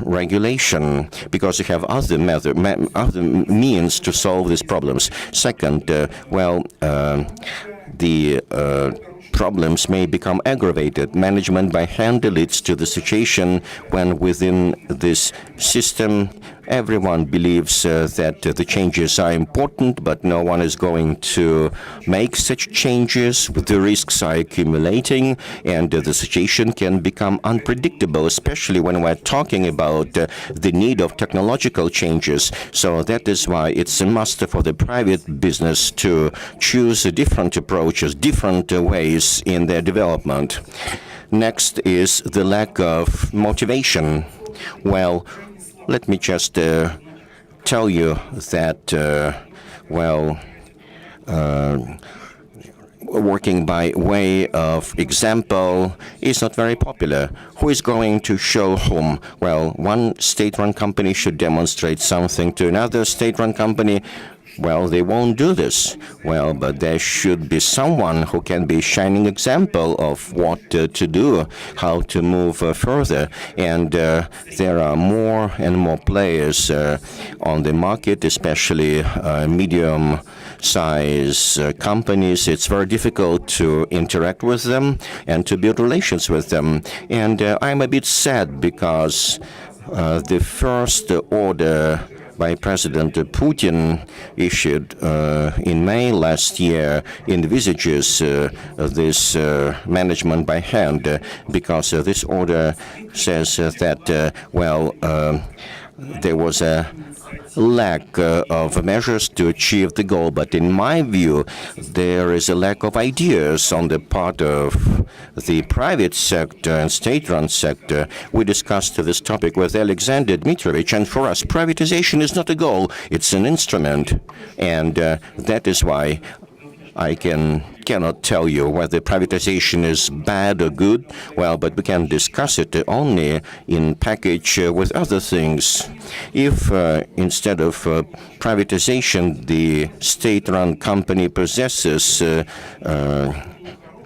regulation, because you have other means to solve these problems. Second, the problems may become aggravated. Management by hand leads to the situation when within this system everyone believes that the changes are important, but no one is going to make such changes. The risks are accumulating, and the situation can become unpredictable, especially when we're talking about the need of technological changes. So that is why it's a must for the private business to choose different approaches, different ways in their development. Next is the lack of motivation. Well, let me just tell you that, working by way of example is not very popular. Who is going to show whom? Well, one state-run company should demonstrate something to another state-run company. Well, they won't do this. Well, but there should be someone who can be a shining example of what to do, how to move further. And there are more and more players on the market, especially medium-size companies. It's very difficult to interact with them and to build relations with them. And I'm a bit sad because the first order by President Putin issued in May last year envisages this management by hand, because this order says that, there was a lack of measures to achieve the goal. But in my view, there is a lack of ideas on the part of the private sector and state-run sector. We discussed this topic with Alexander Dmitrovich, and for us, privatization is not a goal, it's an instrument. And that is why I cannot tell you whether privatization is bad or good. Well, but we can discuss it only in package with other things. If instead of privatization, the state-run company possesses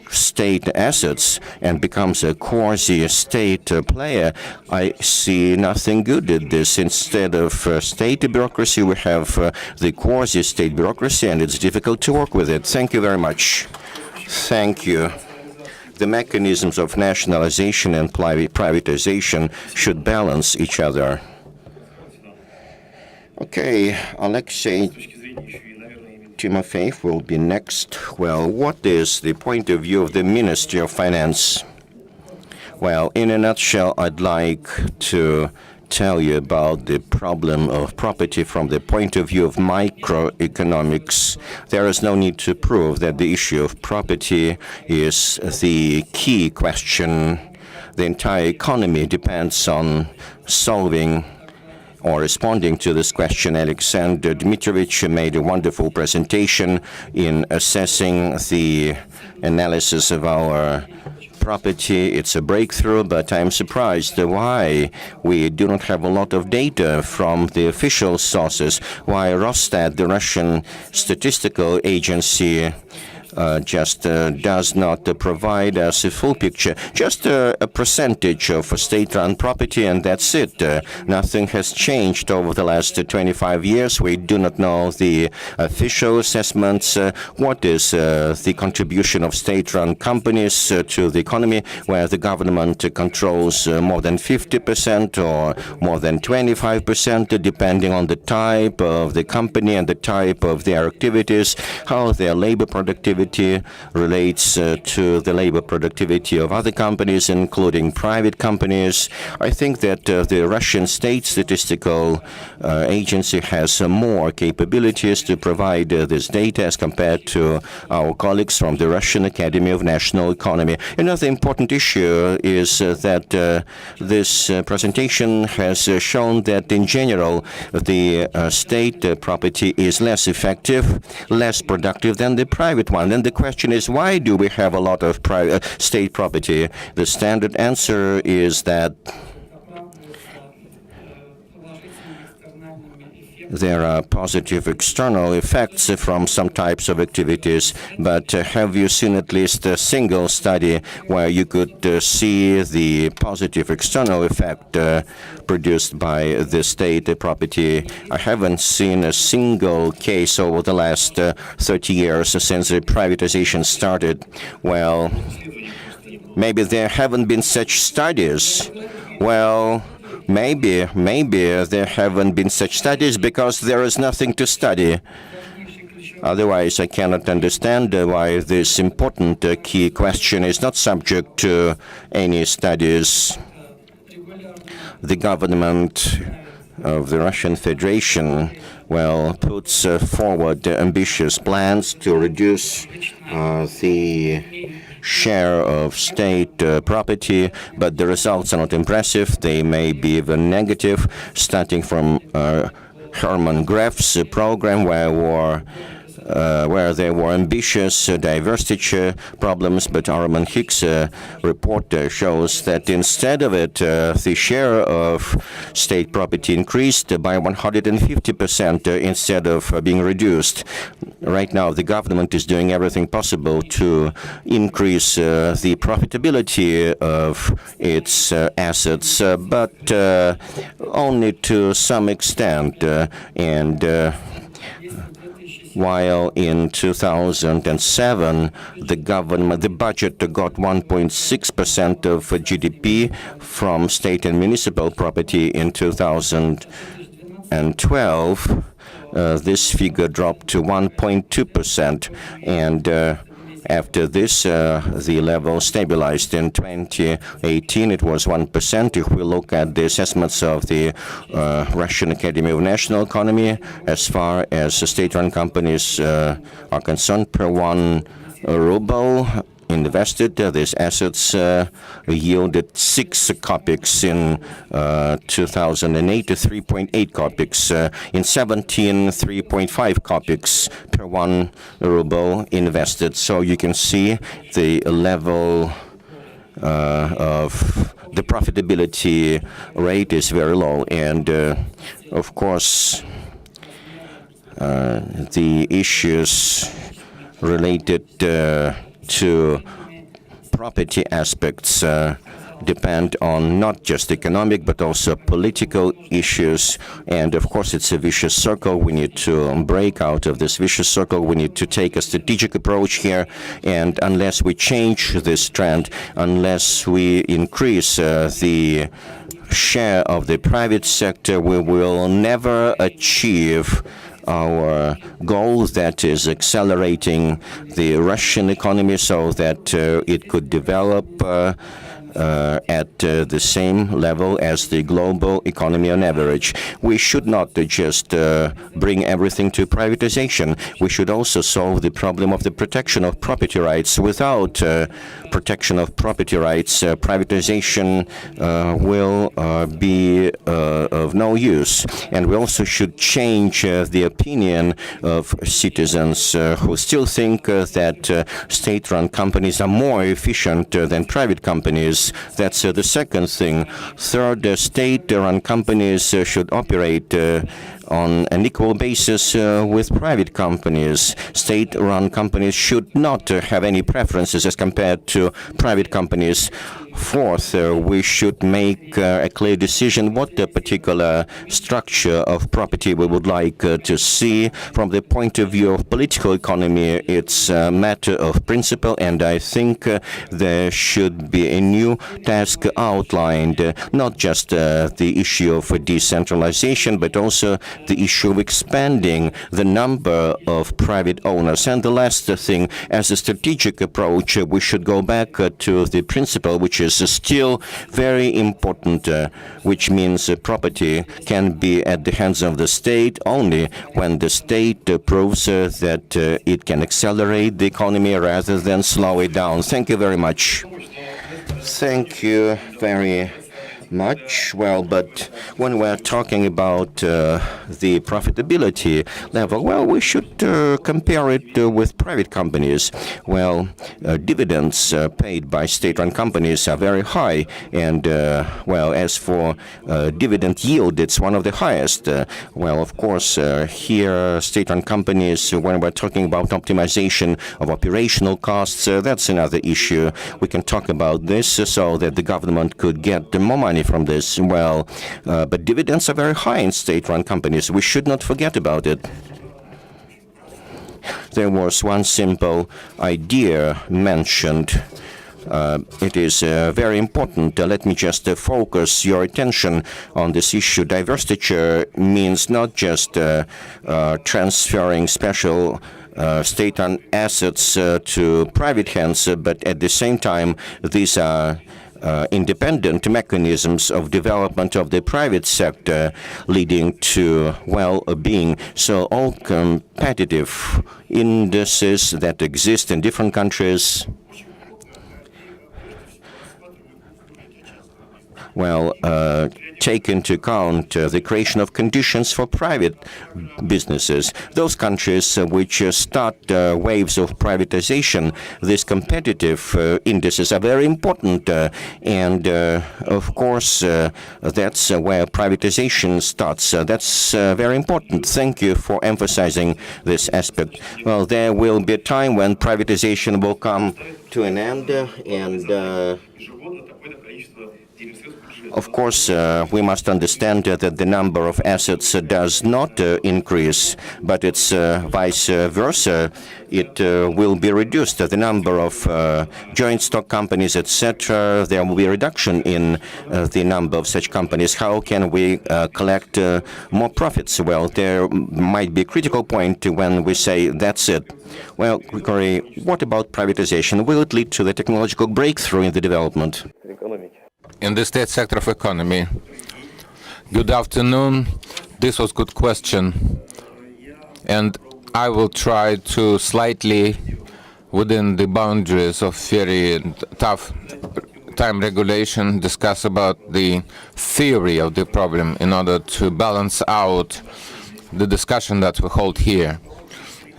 state assets and becomes a quasi-state player, I see nothing good in this. Instead of state bureaucracy, we have the quasi-state bureaucracy, and it's difficult to work with it. Thank you very much. Thank you. The mechanisms of nationalization and privatization should balance each other. Okay, Alexei Timofeyev will be next. Well, what is the point of view of the Ministry of Finance? Well, in a nutshell, I'd like to tell you about the problem of property from the point of view of microeconomics. There is no need to prove that the issue of property is the key question. The entire economy depends on solving or responding to this question, Alexander Dmitrovich made a wonderful presentation in assessing the analysis of our property. It's a breakthrough, but I'm surprised why we do not have a lot of data from the official sources, why Rosstat, the Russian statistical agency, just does not provide us a full picture, just a percentage of state-run property, and that's it. Nothing has changed over the last 25 years. We do not know the official assessments. What is the contribution of state-run companies to the economy, where the government controls more than 50% or more than 25%, depending on the type of the company and the type of their activities, how their labor productivity relates to the labor productivity of other companies, including private companies. I think that the Russian State Statistical Agency has more capabilities to provide this data as compared to our colleagues from the Russian Academy of National Economy. Another important issue is that this presentation has shown that in general the state property is less effective, less productive than the private one. And the question is, why do we have a lot of state property? The standard answer is that there are positive external effects from some types of activities, but have you seen at least a single study where you could see the positive external effect produced by the state property? I haven't seen a single case over the last 30 years since the privatization started. Well, maybe there haven't been such studies. Well, Maybe there haven't been such studies because there is nothing to study. Otherwise, I cannot understand why this important key question is not subject to any studies. The government of the Russian Federation, well, puts forward ambitious plans to reduce the share of state property, but the results are not impressive. They may be even negative, starting from Herman Gref's program, where there were ambitious divestiture problems, but Arman Hick's report shows that instead of it, the share of state property increased by 150% instead of being reduced. Right now, the government is doing everything possible to increase the profitability of its assets, but only to some extent. While in 2007, the budget got 1.6% of GDP from state and municipal property. In 2012, this figure dropped to 1.2%, and after this, the level stabilized. In 2018, it was 1%. If we look at the assessments of the Russian Academy of National Economy, as far as state-run companies are concerned, per 1 ruble invested, these assets yielded 6 kopecks in 2008 to 3.8 kopecks. In 17, 3.5 kopecks per 1 ruble invested. So you can see the level of the profitability rate is very low. And of course, the issues related to property aspects depend on not just economic but also political issues. And of course, it's a vicious circle. We need to break out of this vicious circle. We need to take a strategic approach here. And unless we change this trend, unless we increase the share of the private sector, we will never achieve our goal, that is accelerating the Russian economy so that it could develop at the same level as the global economy on average. We should not just bring everything to privatization. We should also solve the problem of the protection of property rights. Without protection of property rights, privatization will be of no use. And we also should change the opinion of citizens who still think that state-run companies are more efficient than private companies. That's the second thing. Third, state-run companies should operate on an equal basis with private companies. State-run companies should not have any preferences as compared to private companies. Fourth, we should make a clear decision what the particular structure of property we would like to see. From the point of view of political economy, it's a matter of principle, and I think there should be a new task outlined, not just the issue of decentralization, but also the issue of expanding the number of private owners. And the last thing, as a strategic approach, we should go back to the principle which is still very important, which means property can be at the hands of the state only when the state proves that it can accelerate the economy rather than slow it down. Thank you very much. Thank you very much. Well, but when we're talking about the profitability level, well, we should compare it with private companies. Well, dividends paid by state-run companies are very high, and well, as for dividend yield, it's one of the highest. Well, of course, here state-run companies, when we're talking about optimization of operational costs, that's another issue. We can talk about this so that the government could get more money from this. Well, but dividends are very high in state-run companies. We should not forget about it. There was one simple idea mentioned. It is very important. Let me just focus your attention on this issue. Divestiture means not just transferring special state-run assets to private hands, but at the same time, these are independent mechanisms of development of the private sector leading to well-being. So all competitive indices that exist in different countries, well, take into account the creation of conditions for private businesses. Those countries which start waves of privatization, these competitive indices are very important. And of course, that's where privatization starts. That's very important. Thank you for emphasizing this aspect. Well, there will be a time when privatization will come to an end, and of course, we must understand that the number of assets does not increase, but it's vice versa. It will be reduced. The number of joint stock companies, etc., there will be a reduction in the number of such companies. How can we collect more profits? Well, there might be a critical point when we say that's it. Well, Grigory, what about privatization? Will it lead to the technological breakthrough in the development?
In the state sector of economy. Good afternoon. This was a good question. And I will try to slightly, within the boundaries of very tough time regulation, discuss about the theory of the problem in order to balance out the discussion that we hold here.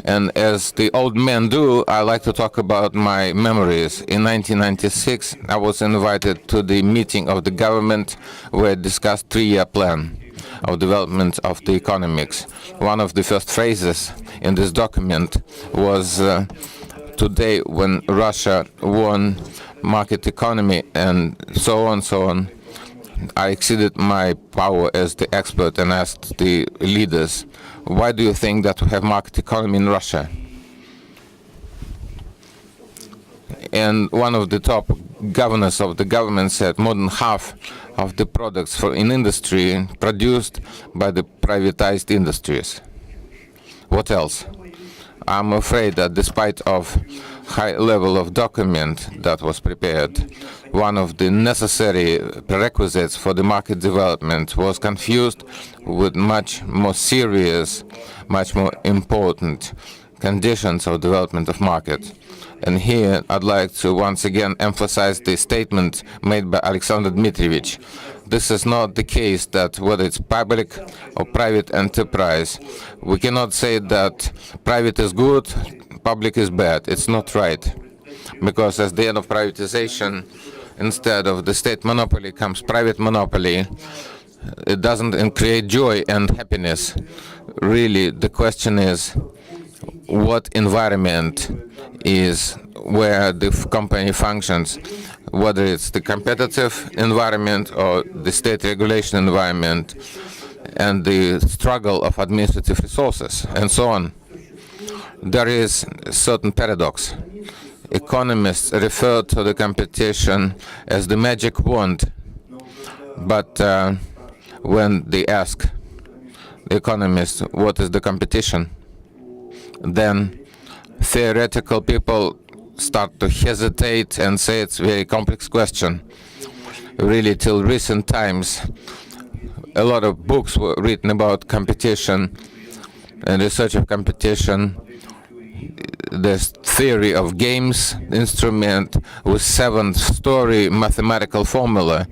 And as the old men do, I like to talk about my memories. In 1996, I was invited to the meeting of the government where it discussed 3-year plan of development of the economics. One of the first phrases in this document was, today when Russia won market economy and so on, I exceeded my power as the expert and asked the leaders, why do you think that we have market economy in Russia? And one of the top governors of the government said more than half of the products in industry produced by the privatized industries. What else? I'm afraid that despite of high level of document that was prepared, one of the necessary prerequisites for the market development, was confused with much more serious, much more important conditions of development of market. And here I'd like to once again emphasize the statement made by Alexander Dmitrievich. This is not the case that whether it's public or private enterprise, we cannot say that private is good, public is bad. It's not right. Because at the end of privatization, instead of the state monopoly comes private monopoly. It doesn't create joy and happiness. Really, the question is, what environment is where the company functions, whether it's the competitive environment or the state regulation environment, and the struggle of administrative resources, and so on. There is a certain paradox. Economists refer to the competition as the magic wand, but when they ask the economists what is the competition, then theoretical people start to hesitate and say it's a very complex question. Really, till recent times, a lot of books were written about competition and research of competition. There's theory of games instrument with 7-story mathematical formula,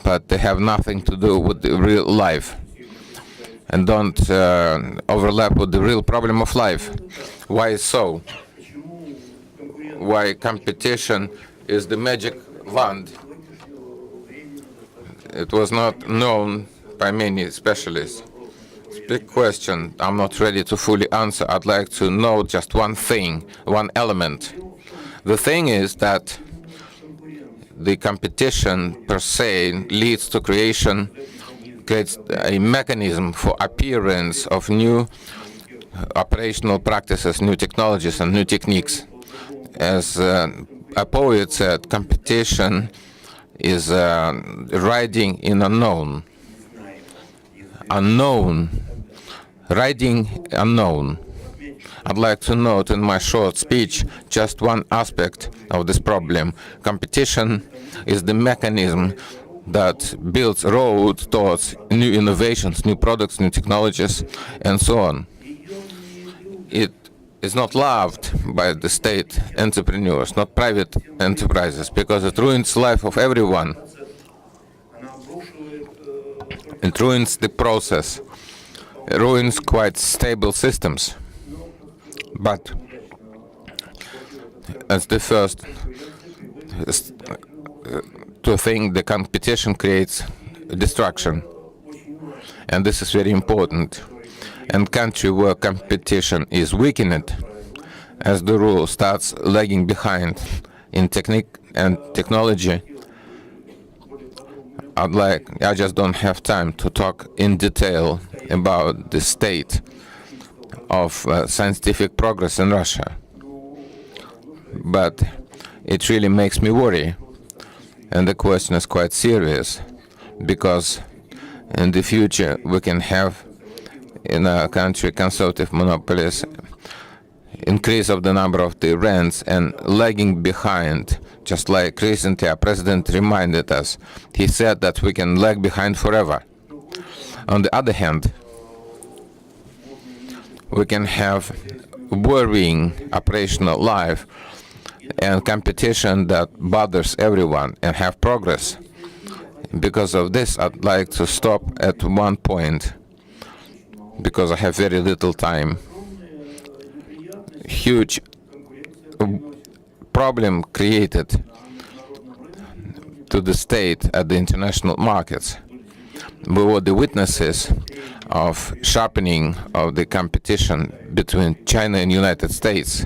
but they have nothing to do with the real life and don't overlap with the real problem of life. Why so? Why competition is the magic wand? It was not known by many specialists. It's a big question. I'm not ready to fully answer. I'd like to know just one thing, one element. The thing is that the competition per se leads to creates a mechanism for appearance of new operational practices, new technologies, and new techniques. As a poet said, competition is riding in unknown. Riding unknown. I'd like to note in my short speech just one aspect of this problem. Competition is the mechanism that builds roads towards new innovations, new products, new technologies, and so on. It is not loved by the state entrepreneurs, not private enterprises, because it ruins the life of everyone. It ruins the process. It ruins quite stable systems. But as the first to think the competition creates destruction. And this is very important. And country where competition is weakened, as the rule starts lagging behind in technique and technology, I just don't have time to talk in detail about the state of scientific progress in Russia. But it really makes me worry. And the question is quite serious, because in the future we can have in our country conservative monopolies, increase of the number of the rents, and lagging behind, just like recently our president reminded us. He said that we can lag behind forever. On the other hand, we can have worrying operational life and competition that bothers everyone and have progress. Because of this, I'd like to stop at one point, because I have very little time. Huge problem created to the state at the international markets. We were the witnesses of sharpening of the competition between China and United States,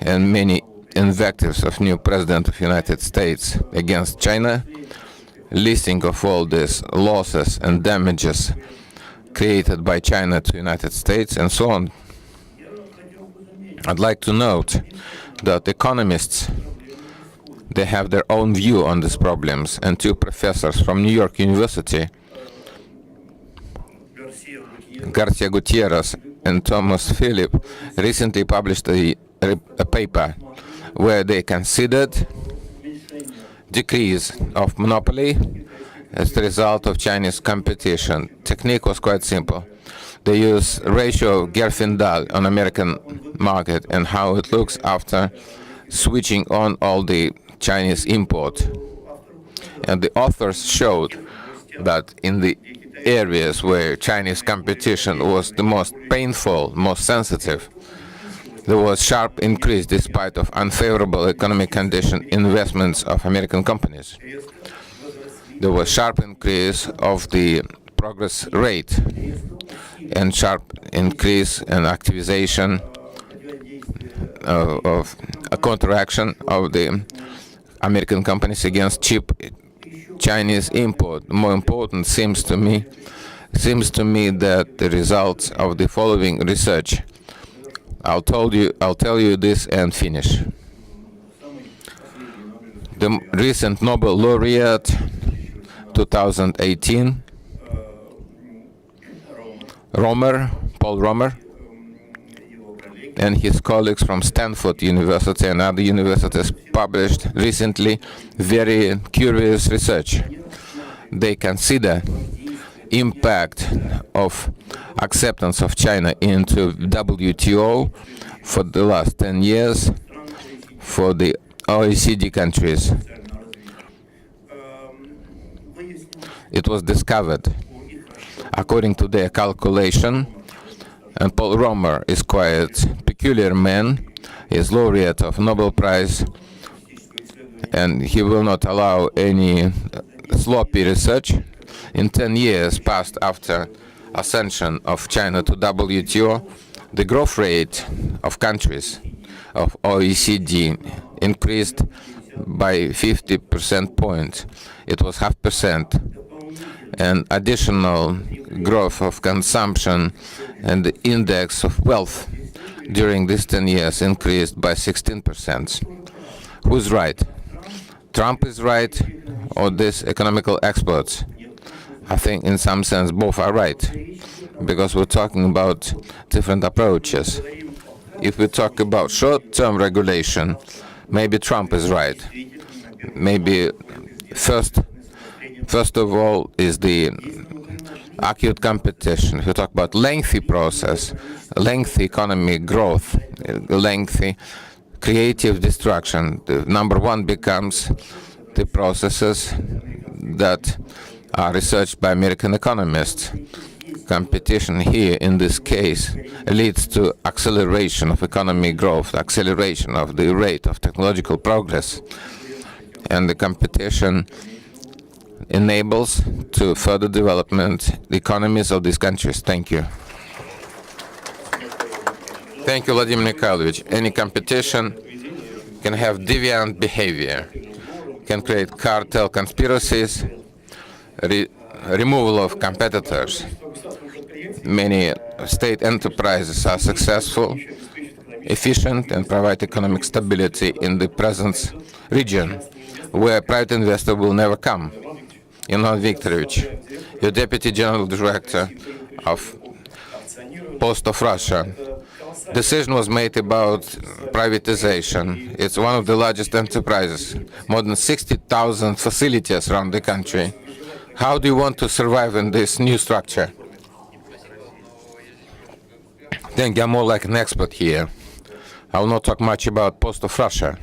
and many invectives of new president of United States against China, listing of all these losses and damages created by China to United States, and so on. I'd like to note that economists, they have their own view on these problems, and two professors from New York University, Garcia Gutierrez and Thomas Philip, recently published a a paper where they considered decrease of monopoly as the result of Chinese competition. Technique was quite simple. They use ratio of Gerfindal on American market and how it looks after switching on all the Chinese import. And the authors showed that in the areas where Chinese competition was the most painful, most sensitive, there was sharp increase despite of unfavorable economic condition investments of American companies. There was sharp increase of the progress rate and sharp increase in activization of a counteraction of the American companies against cheap Chinese import. More important seems to me that the results of the following research. I'll tell you this and finish. The recent Nobel laureate 2018, Paul Romer, and his colleagues from Stanford University and other universities published recently very curious research. They consider impact of acceptance of China into WTO for the last 10 years for the OECD countries. It was discovered, according to their calculation, and Paul Romer is quite peculiar man. He is laureate of Nobel Prize, and he will not allow any sloppy research. In 10 years passed after ascension of China to WTO, the growth rate of countries of OECD increased by 50% points. It was 0.5%. And additional growth of consumption and the index of wealth during these 10 years increased by 16%. Who's right? Trump is right, or these economical experts? I think in some sense both are right, because we're talking about different approaches. If we talk about short-term regulation, maybe Trump is right. Maybe first of all is the acute competition. If you talk about lengthy process, lengthy economic growth, lengthy creative destruction, the number one becomes the processes that are researched by American economists. Competition here, in this case, leads to acceleration of economic growth, acceleration of the rate of technological progress, and the competition enables to further development the economies of these countries. Thank you. Thank you, Vladimir Mikhailovich. Any competition can have deviant behavior, can create cartel conspiracies, removal of competitors. Many state enterprises are successful, efficient, and provide economic stability in the present region, where private investor will never come. Ivan Viktorovich, your Deputy General Director of Post of Russia. Decision was made about privatization. It's one of the largest enterprises, more than 60,000 facilities around the country. How do you want to survive in this new structure? I think I'm more like an expert here. I will not talk much about Post of Russia.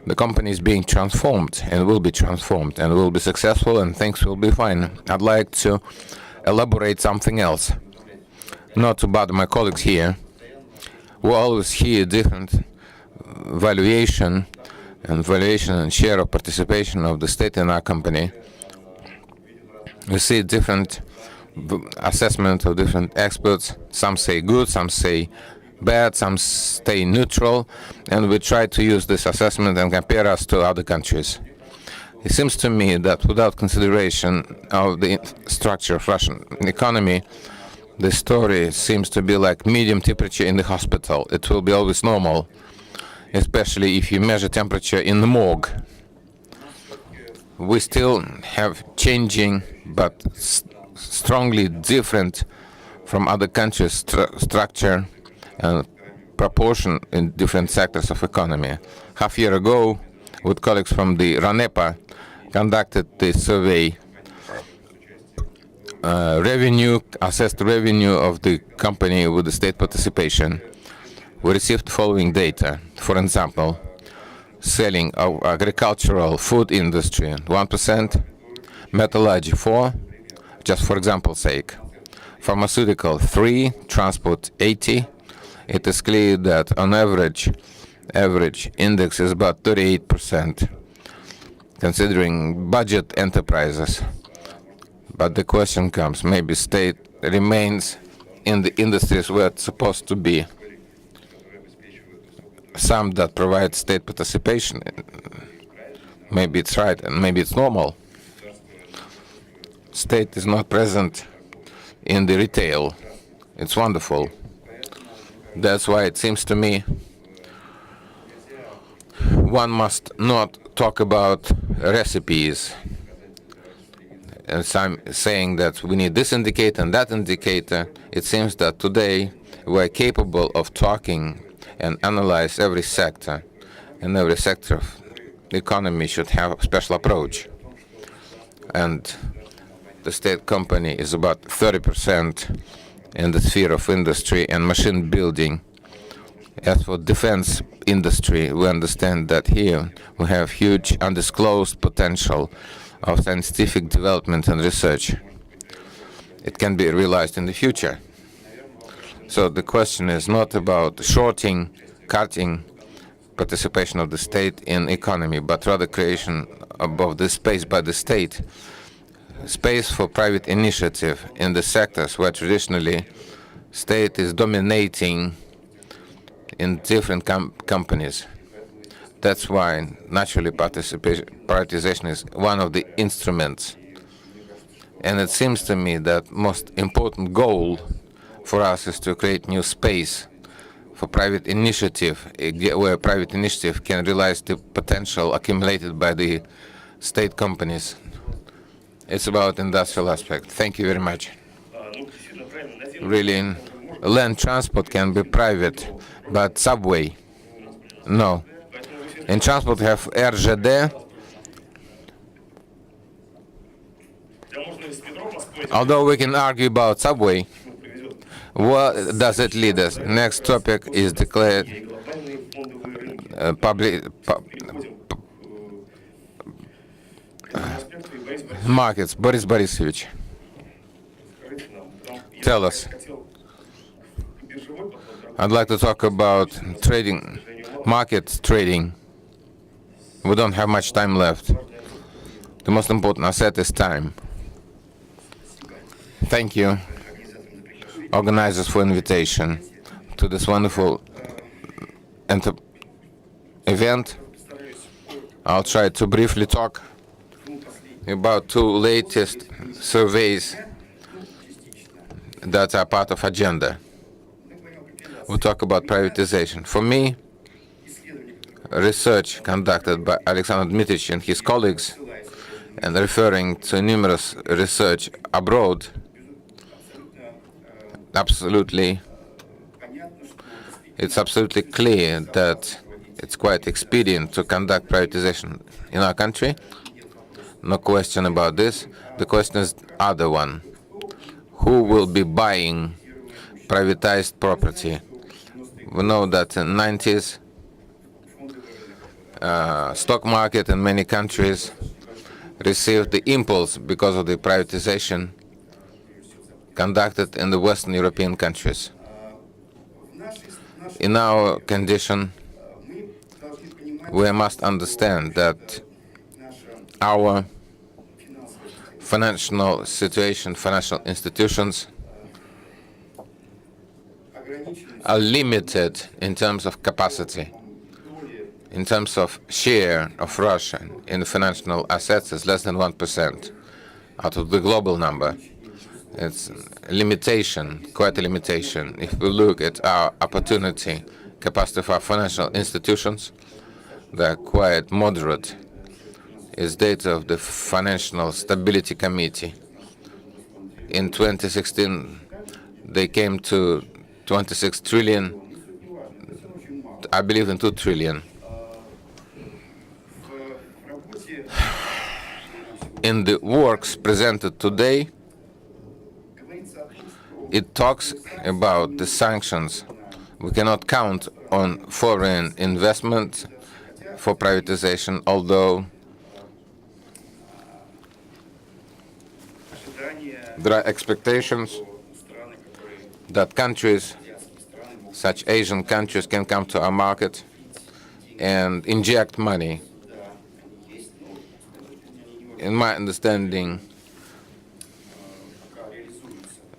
The company is being transformed and will be transformed and will be successful and things will be fine. I'd like to elaborate something else. Not to bother my colleagues here. We always hear different valuation and share of participation of the state in our company. We see different assessment of different experts. Some say good, some say bad, some stay neutral, and we try to use this assessment and compare us to other countries. It seems to me that without consideration of the structure of Russian economy, the story seems to be like medium temperature in the hospital. It will be always normal, especially if you measure temperature in the morgue. We still have changing but strongly different from other countries structure and proportion in different sectors of economy. Half a year ago, with colleagues from the RANEPA, conducted this survey. Assessed revenue of the company with the state participation. We received the following data. For example, selling of agricultural food industry 1%, metallurgy 4%, just for example's sake. Pharmaceutical 3%, transport 80%. It is clear that on average index is about 38%, considering budget enterprises. But the question comes, maybe state remains in the industries where it's supposed to be. Some that provide state participation, maybe it's right and maybe it's normal. State is not present in the retail. It's wonderful. That's why it seems to me one must not talk about recipes. And some saying that we need this indicator and that indicator. It seems that today we're capable of talking and analyze every sector, and every sector of the economy should have a special approach. And the state company is about 30% in the sphere of industry and machine building. As for defense industry, we understand that here we have huge undisclosed potential of scientific development and research. It can be realized in the future. So the question is not about shorting, cutting participation of the state in economy, but rather creation above the space by the state, space for private initiative in the sectors where traditionally state is dominating in different companies. That's why naturally privatization is one of the instruments. And it seems to me that most important goal for us is to create new space for private initiative, where private initiative can realize the potential accumulated by the state companies. It's about industrial aspect. Thank you very much. Really, land transport can be private, but subway, no. In transport we have RGD. Although we can argue about subway, what does it lead us? Next topic is declared markets. Boris Borisovich, tell us. I'd like to talk about trading, market trading. We don't have much time left. The most important asset is time. Thank you, organizers, for invitation to this wonderful event. I'll try to briefly talk about two latest surveys that are part of agenda. We'll talk about privatization. For me, research conducted by Alexander Dmitrich and his colleagues, and referring to numerous research abroad, it's absolutely clear that it's quite expedient to conduct privatization in our country. No question about this. The question is the other one. Who will be buying privatized property? We know that in the 90s, stock market in many countries received the impulse because of the privatization conducted in the Western European countries. In our condition, we must understand that our financial situation, financial institutions are limited in terms of capacity. In terms of share of Russia in the financial assets is less than 1% out of the global number. It's a limitation, quite a limitation. If we look at our opportunity, capacity of our financial institutions, they're quite moderate. It's data of the Financial Stability Committee. In 2016, they came to 26 trillion. I believe in 2 trillion. In the works presented today, it talks about the sanctions. We cannot count on foreign investment for privatization, although there are expectations that countries, such Asian countries, can come to our market and inject money. In my understanding,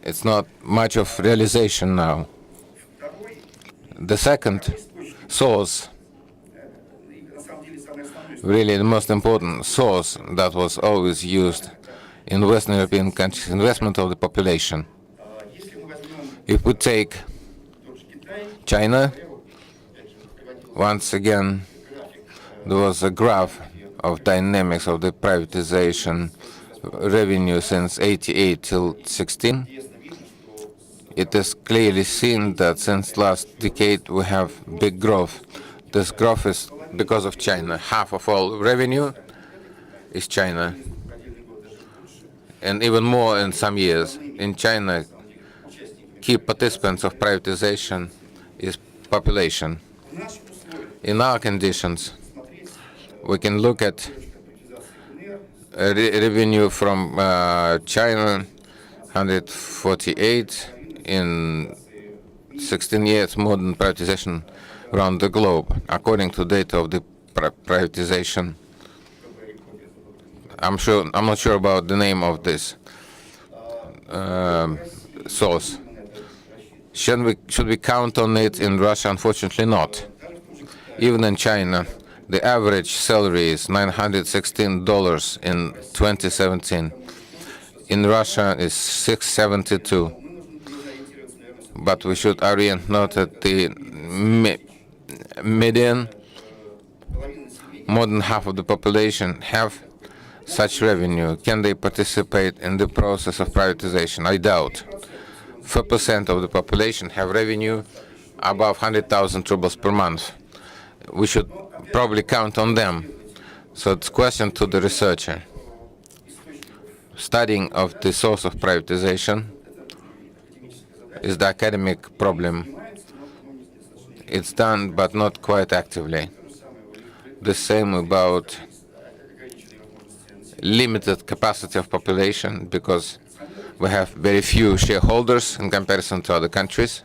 it's not much of realization now. The second source, really the most important source that was always used in Western European countries, investment of the population. If we take China, once again, there was a graph of dynamics of the privatization revenue since 88 till 16. It is clearly seen that since last decade we have big growth. This growth is because of China. Half of all revenue is China, and even more in some years. In China, key participants of privatization is population. In our conditions, we can look at revenue from China, 148 in 16 years, more than privatization around the globe, according to data of the privatization. I'm not sure about the name of this source. Should we count on it in Russia? Unfortunately not. Even in China, the average salary is $916 in 2017. In Russia, it's $672. But we should orient not at the median. More than half of the population have such revenue. Can they participate in the process of privatization? I doubt. 4% of the population have revenue above 100,000 rubles per month. We should probably count on them. So it's a question to the researcher. Studying of the source of privatization is the academic problem. It's done, but not quite actively. The same about limited capacity of population, because we have very few shareholders in comparison to other countries.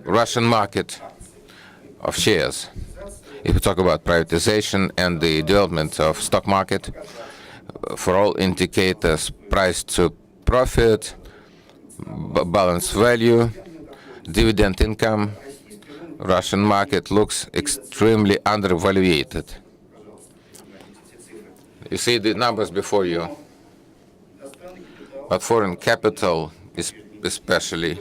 Russian market of shares. If we talk about privatization and the development of stock market, for all indicators, price to profit, balance value, dividend income, Russian market looks extremely undervaluated. You see the numbers before you. But foreign capital, especially,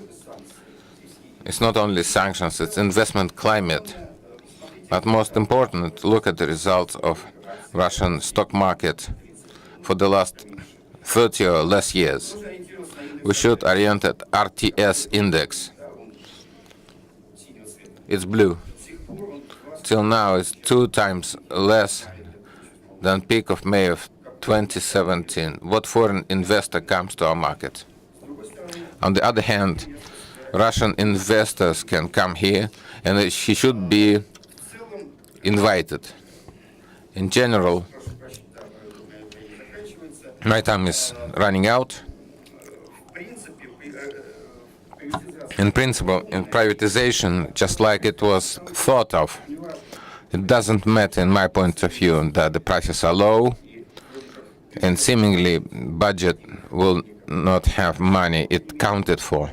it's not only sanctions, it's investment climate. But most important, look at the results of Russian stock market for the last 30 or less years. We should orient at RTS index. It's blue. Till now, it's 2 times less than peak of May of 2017. What foreign investor comes to our market? On the other hand, Russian investors can come here, and he should be invited. In general, my time is running out. In principle, in privatization, just like it was thought of, it doesn't matter, in my point of view, that the prices are low, and seemingly budget will not have money it counted for.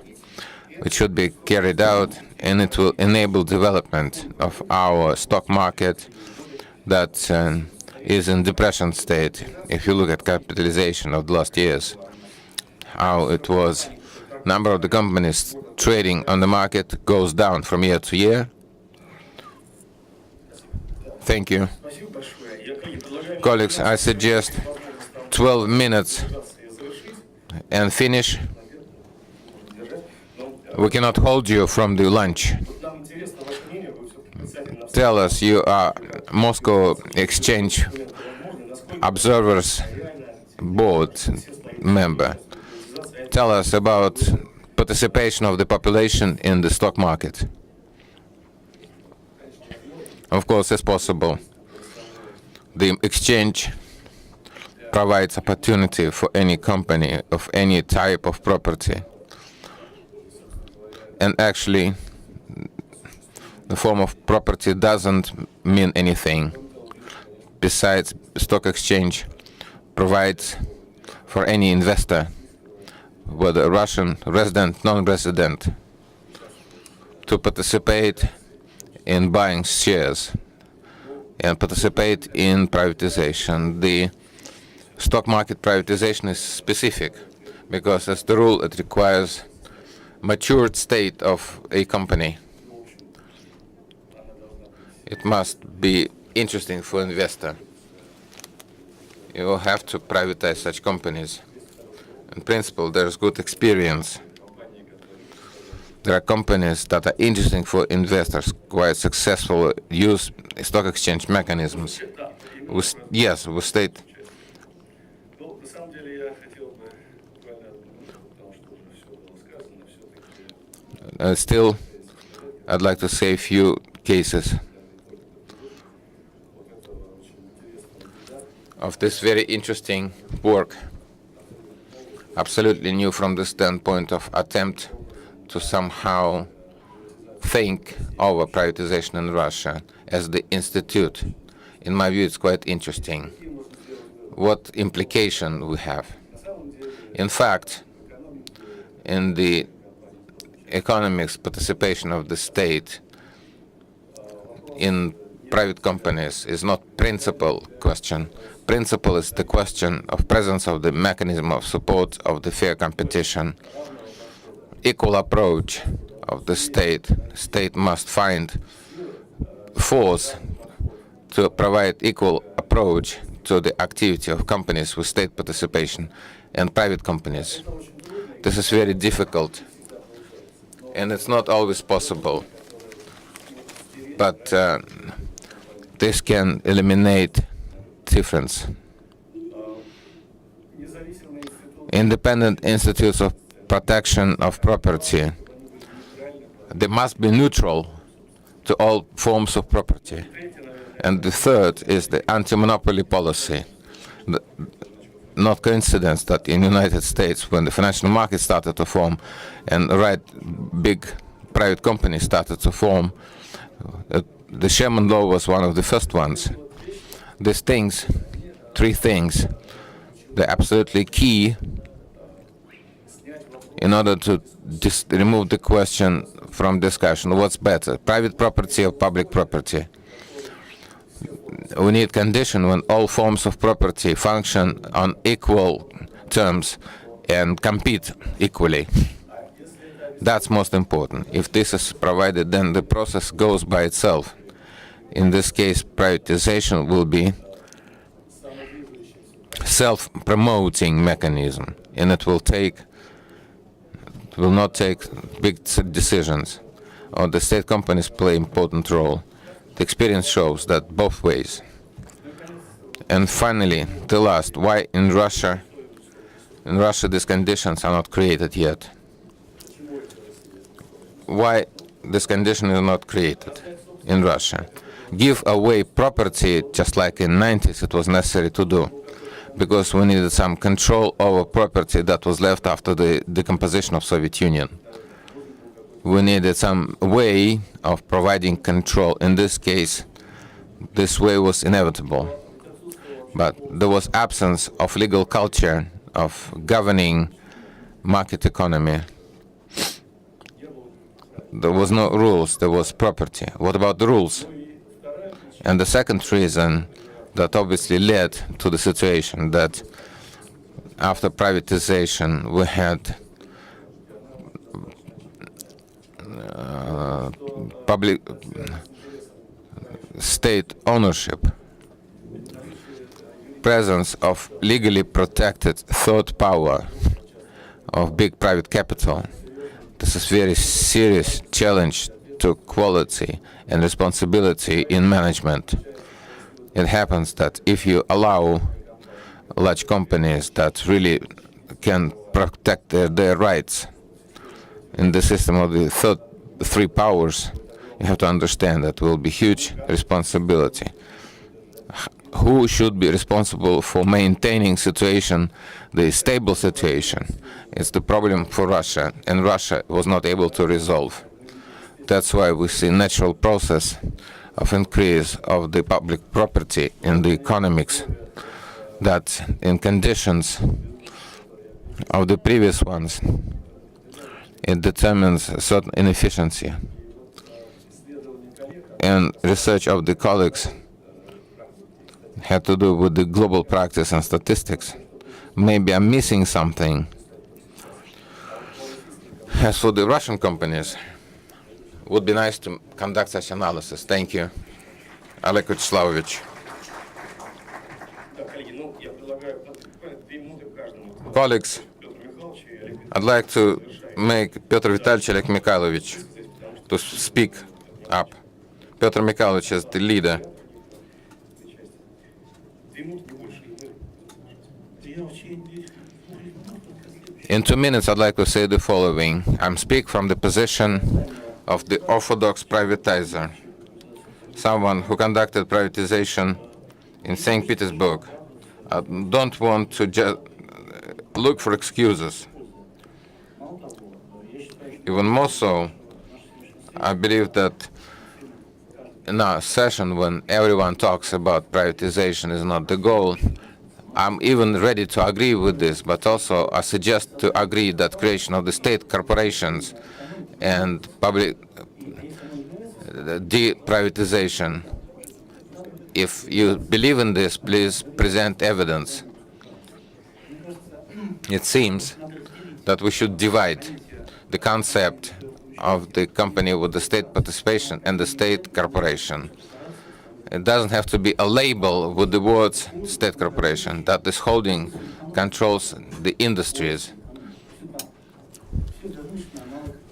It should be carried out, and it will enable development of our stock market that is in depression state. If you look at capitalization of the last years, how it was, number of the companies trading on the market goes down from year to year. Thank you. Colleagues, I suggest 12 minutes and finish. We cannot hold you from the lunch. tell us you are Moscow Exchange Observers Board member. Tell us about participation of the population in the stock market. Of course, it's possible. The exchange provides opportunity for any company of any type of property. And actually, the form of property doesn't mean anything. Besides, stock exchange provides for any investor, whether Russian resident, non-resident, to participate in buying shares and participate in privatization. The stock market privatization is specific because, as the rule, it requires matured state of a company. It must be interesting for investor. You will have to privatize such companies. In principle, there's good experience. There are companies that are interesting for investors, quite successful, use stock exchange mechanisms. Yes, we state. Still, I'd like to say a few cases of this very interesting work, absolutely new from the standpoint of attempt to somehow think over privatization in Russia as the institute. In my view, it's quite interesting what implication we have. In fact, in the economics participation of the state in private companies is not principal question. Principle is the question of presence of the mechanism of support of the fair competition, equal approach of the state. State must find force to provide equal approach to the activity of companies with state participation and private companies. This is very difficult, and it's not always possible. But this can eliminate difference. Independent institutes of protection of property, they must be neutral to all forms of property. And the third is the anti-monopoly policy. Not coincidence that in the United States, when the financial market started to form and big private companies started to form, the Sherman Law was one of the first ones. These things, three things, they're absolutely key in order to remove the question from discussion. What's better, private property or public property? We need condition when all forms of property function on equal terms and compete equally. That's most important. If this is provided, then the process goes by itself. In this case, privatization will be self-promoting mechanism, and it will not take big decisions. Or the state companies play important role. The experience shows that both ways. And finally, the last, why in Russia these conditions are not created yet? Why this condition is not created in Russia? Give away property, just like in 90s it was necessary to do, because we needed some control over property that was left after the decomposition of Soviet Union. We needed some way of providing control. In this case, this way was inevitable. But there was absence of legal culture of governing market economy. There was no rules, there was property. What about the rules? And the second reason that obviously led to the situation that after privatization we had public state ownership, presence of legally protected third power of big private capital. This is very serious challenge to quality and responsibility in management. It happens that if you allow large companies that really can protect their rights in the system of the three powers, you have to understand that will be huge responsibility. Who should be responsible for maintaining situation, the stable situation? It's the problem for Russia, and Russia was not able to resolve. That's why we see natural process of increase of the public property in the economics, that in conditions of the previous ones, it determines a certain inefficiency. And research of the colleagues had to do with the global practice and statistics. Maybe I'm missing something. As for the Russian companies, would be nice to conduct such analysis. Thank you. Oleg Vyacheslamovich. Colleagues, I'd like to make Petr Vitalyevich Oleg Mikhailovich to speak up. Petr Mikhailovich is the leader. In 2 minutes, I'd like to say the following. I'm speaking from the position of the orthodox privatizer, someone who conducted privatization in St. Petersburg. I don't want to just look for excuses. Even more so, I believe that in a session when everyone talks about privatization is not the goal, I'm even ready to agree with this, but also I suggest to agree that creation of the state corporations and public deprivatization. If you believe in this, please present evidence. It seems that we should divide the concept of the company with the state participation and the state corporation. It doesn't have to be a label with the words state corporation, that this holding controls the industries.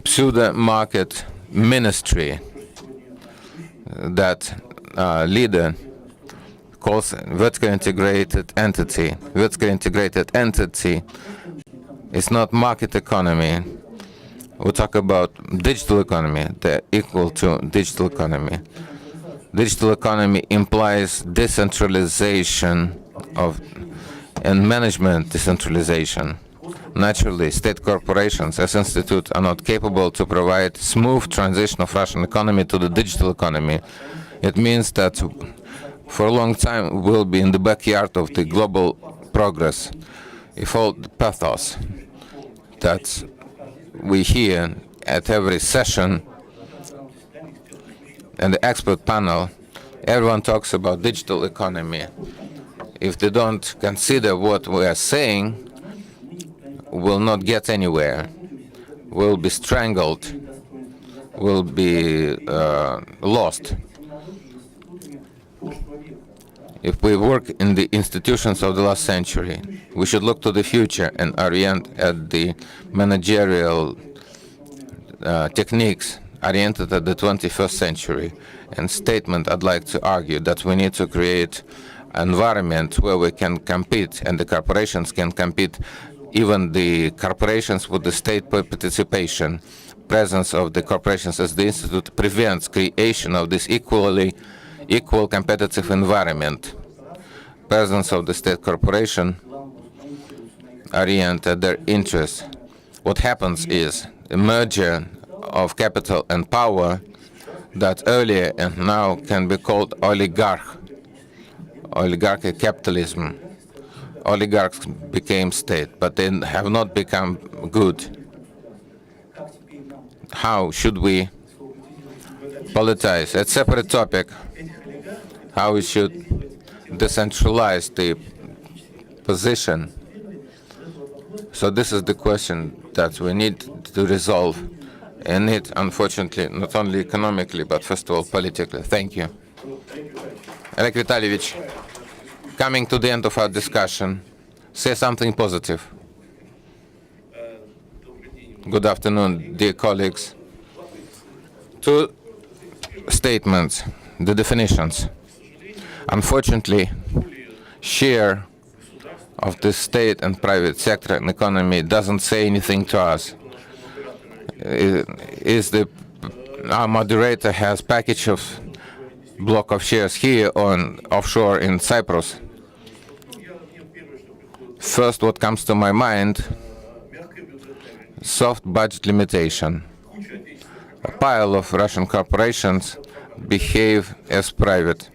Pseudo-market ministry that leader calls vertically integrated entity. Vertically integrated entity is not market economy. We talk about digital economy. They're equal to digital economy. Digital economy implies decentralization of and management decentralization. Naturally, state corporations as institutes are not capable to provide smooth transition of Russian economy to the digital economy. It means that for a long time we'll be in the backyard of the global progress. If all the pathos that we hear at every session and the expert panel, everyone talks about digital economy. If they don't consider what we are saying, we'll not get anywhere. We'll be strangled. We'll be lost. If we work in the institutions of the last century, we should look to the future and orient at the managerial techniques oriented at the 21st century. And statement, I'd like to argue that we need to create an environment where we can compete and the corporations can compete, even the corporations with the state participation. Presence of the corporations as the institute prevents creation of this equal competitive environment. Presence of the state corporation oriented their interests. What happens is a merger of capital and power that earlier and now can be called oligarchic capitalism. Oligarchs became state, but they have not become good. How should we politize? A separate topic. How we should decentralize the position. So this is the question that we need to resolve, and it, unfortunately, not only economically, but first of all politically. Thank you. Oleg Vitalyevich, coming to the end of our discussion, say something positive. Good afternoon, dear colleagues. Two statements, the definitions. Unfortunately, share of the state and private sector and economy doesn't say anything to us. Our moderator has package of block of shares here on offshore in Cyprus. First, what comes to my mind, soft budget limitation. A pile of Russian corporations behave as private,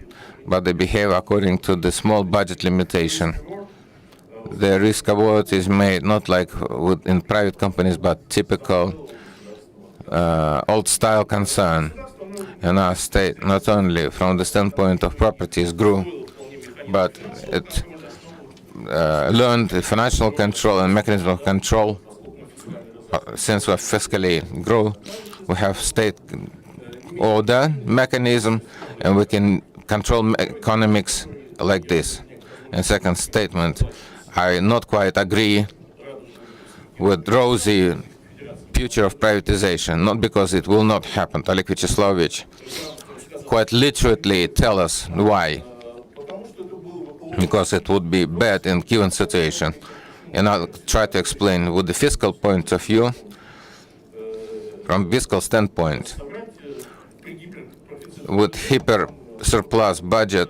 but they behave according to the small budget limitation. The risk avoidance is made not like in private companies, but typical old-style concern. And our state, not only from the standpoint of properties, grew, but it learned the financial control and mechanism of control. Since we fiscally grow, we have state order mechanism, and we can control economics like this. And second statement, I not quite agree with rosy future of privatization, not because it will not happen. Oleg Vyacheslavyich quite literally tell us why. Because it would be bad in given situation. And I'll try to explain with the fiscal point of view. From fiscal standpoint, with hyper surplus budget,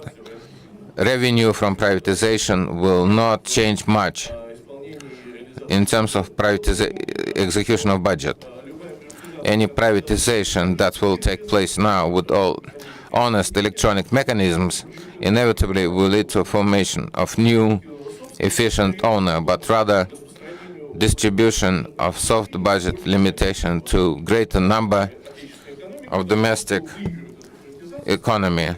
revenue from privatization will not change much in terms of execution of budget. Any privatization that will take place now with all honest electronic mechanisms inevitably will lead to a formation of new efficient owner, but rather distribution of soft budget limitation to greater number of domestic economy,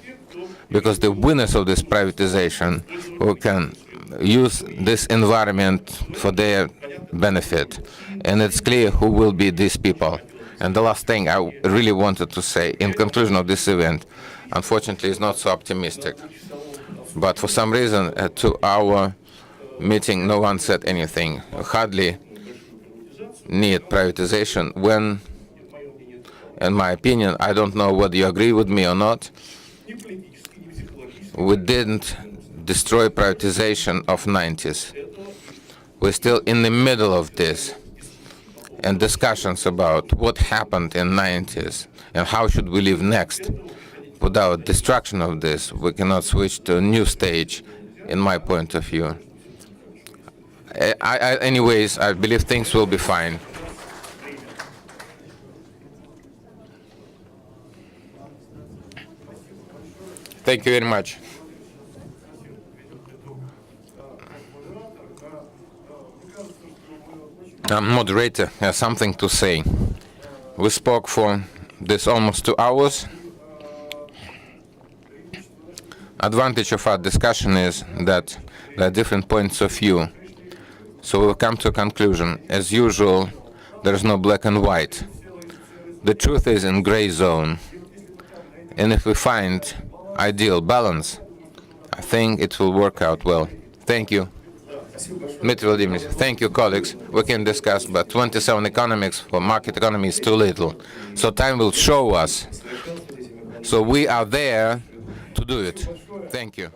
because the winners of this privatization who can use this environment for their benefit. And it's clear who will be these people. And the last thing I really wanted to say in conclusion of this event, unfortunately, is not so optimistic. But for some reason, to our meeting, no one said anything. Hardly need privatization when, in my opinion, I don't know whether you agree with me or not, we didn't destroy privatization of 90s. We're still in the middle of this and discussions about what happened in 90s and how should we live next. Without destruction of this, we cannot switch to a new stage, in my point of view. Anyways, I believe things will be fine. Thank you very much. Moderator has something to say. We spoke for this almost 2 hours. Advantage of our discussion is that there are different points of view. So we'll come to a conclusion. As usual, there is no black and white. The truth is in gray zone. And if we find ideal balance, I think it will work out well. Thank you. Dmitry Vladimirovich, thank you, colleagues. We can discuss, but 27 economics for market economy is too little. So time will show us. So we are there to do it. Thank you.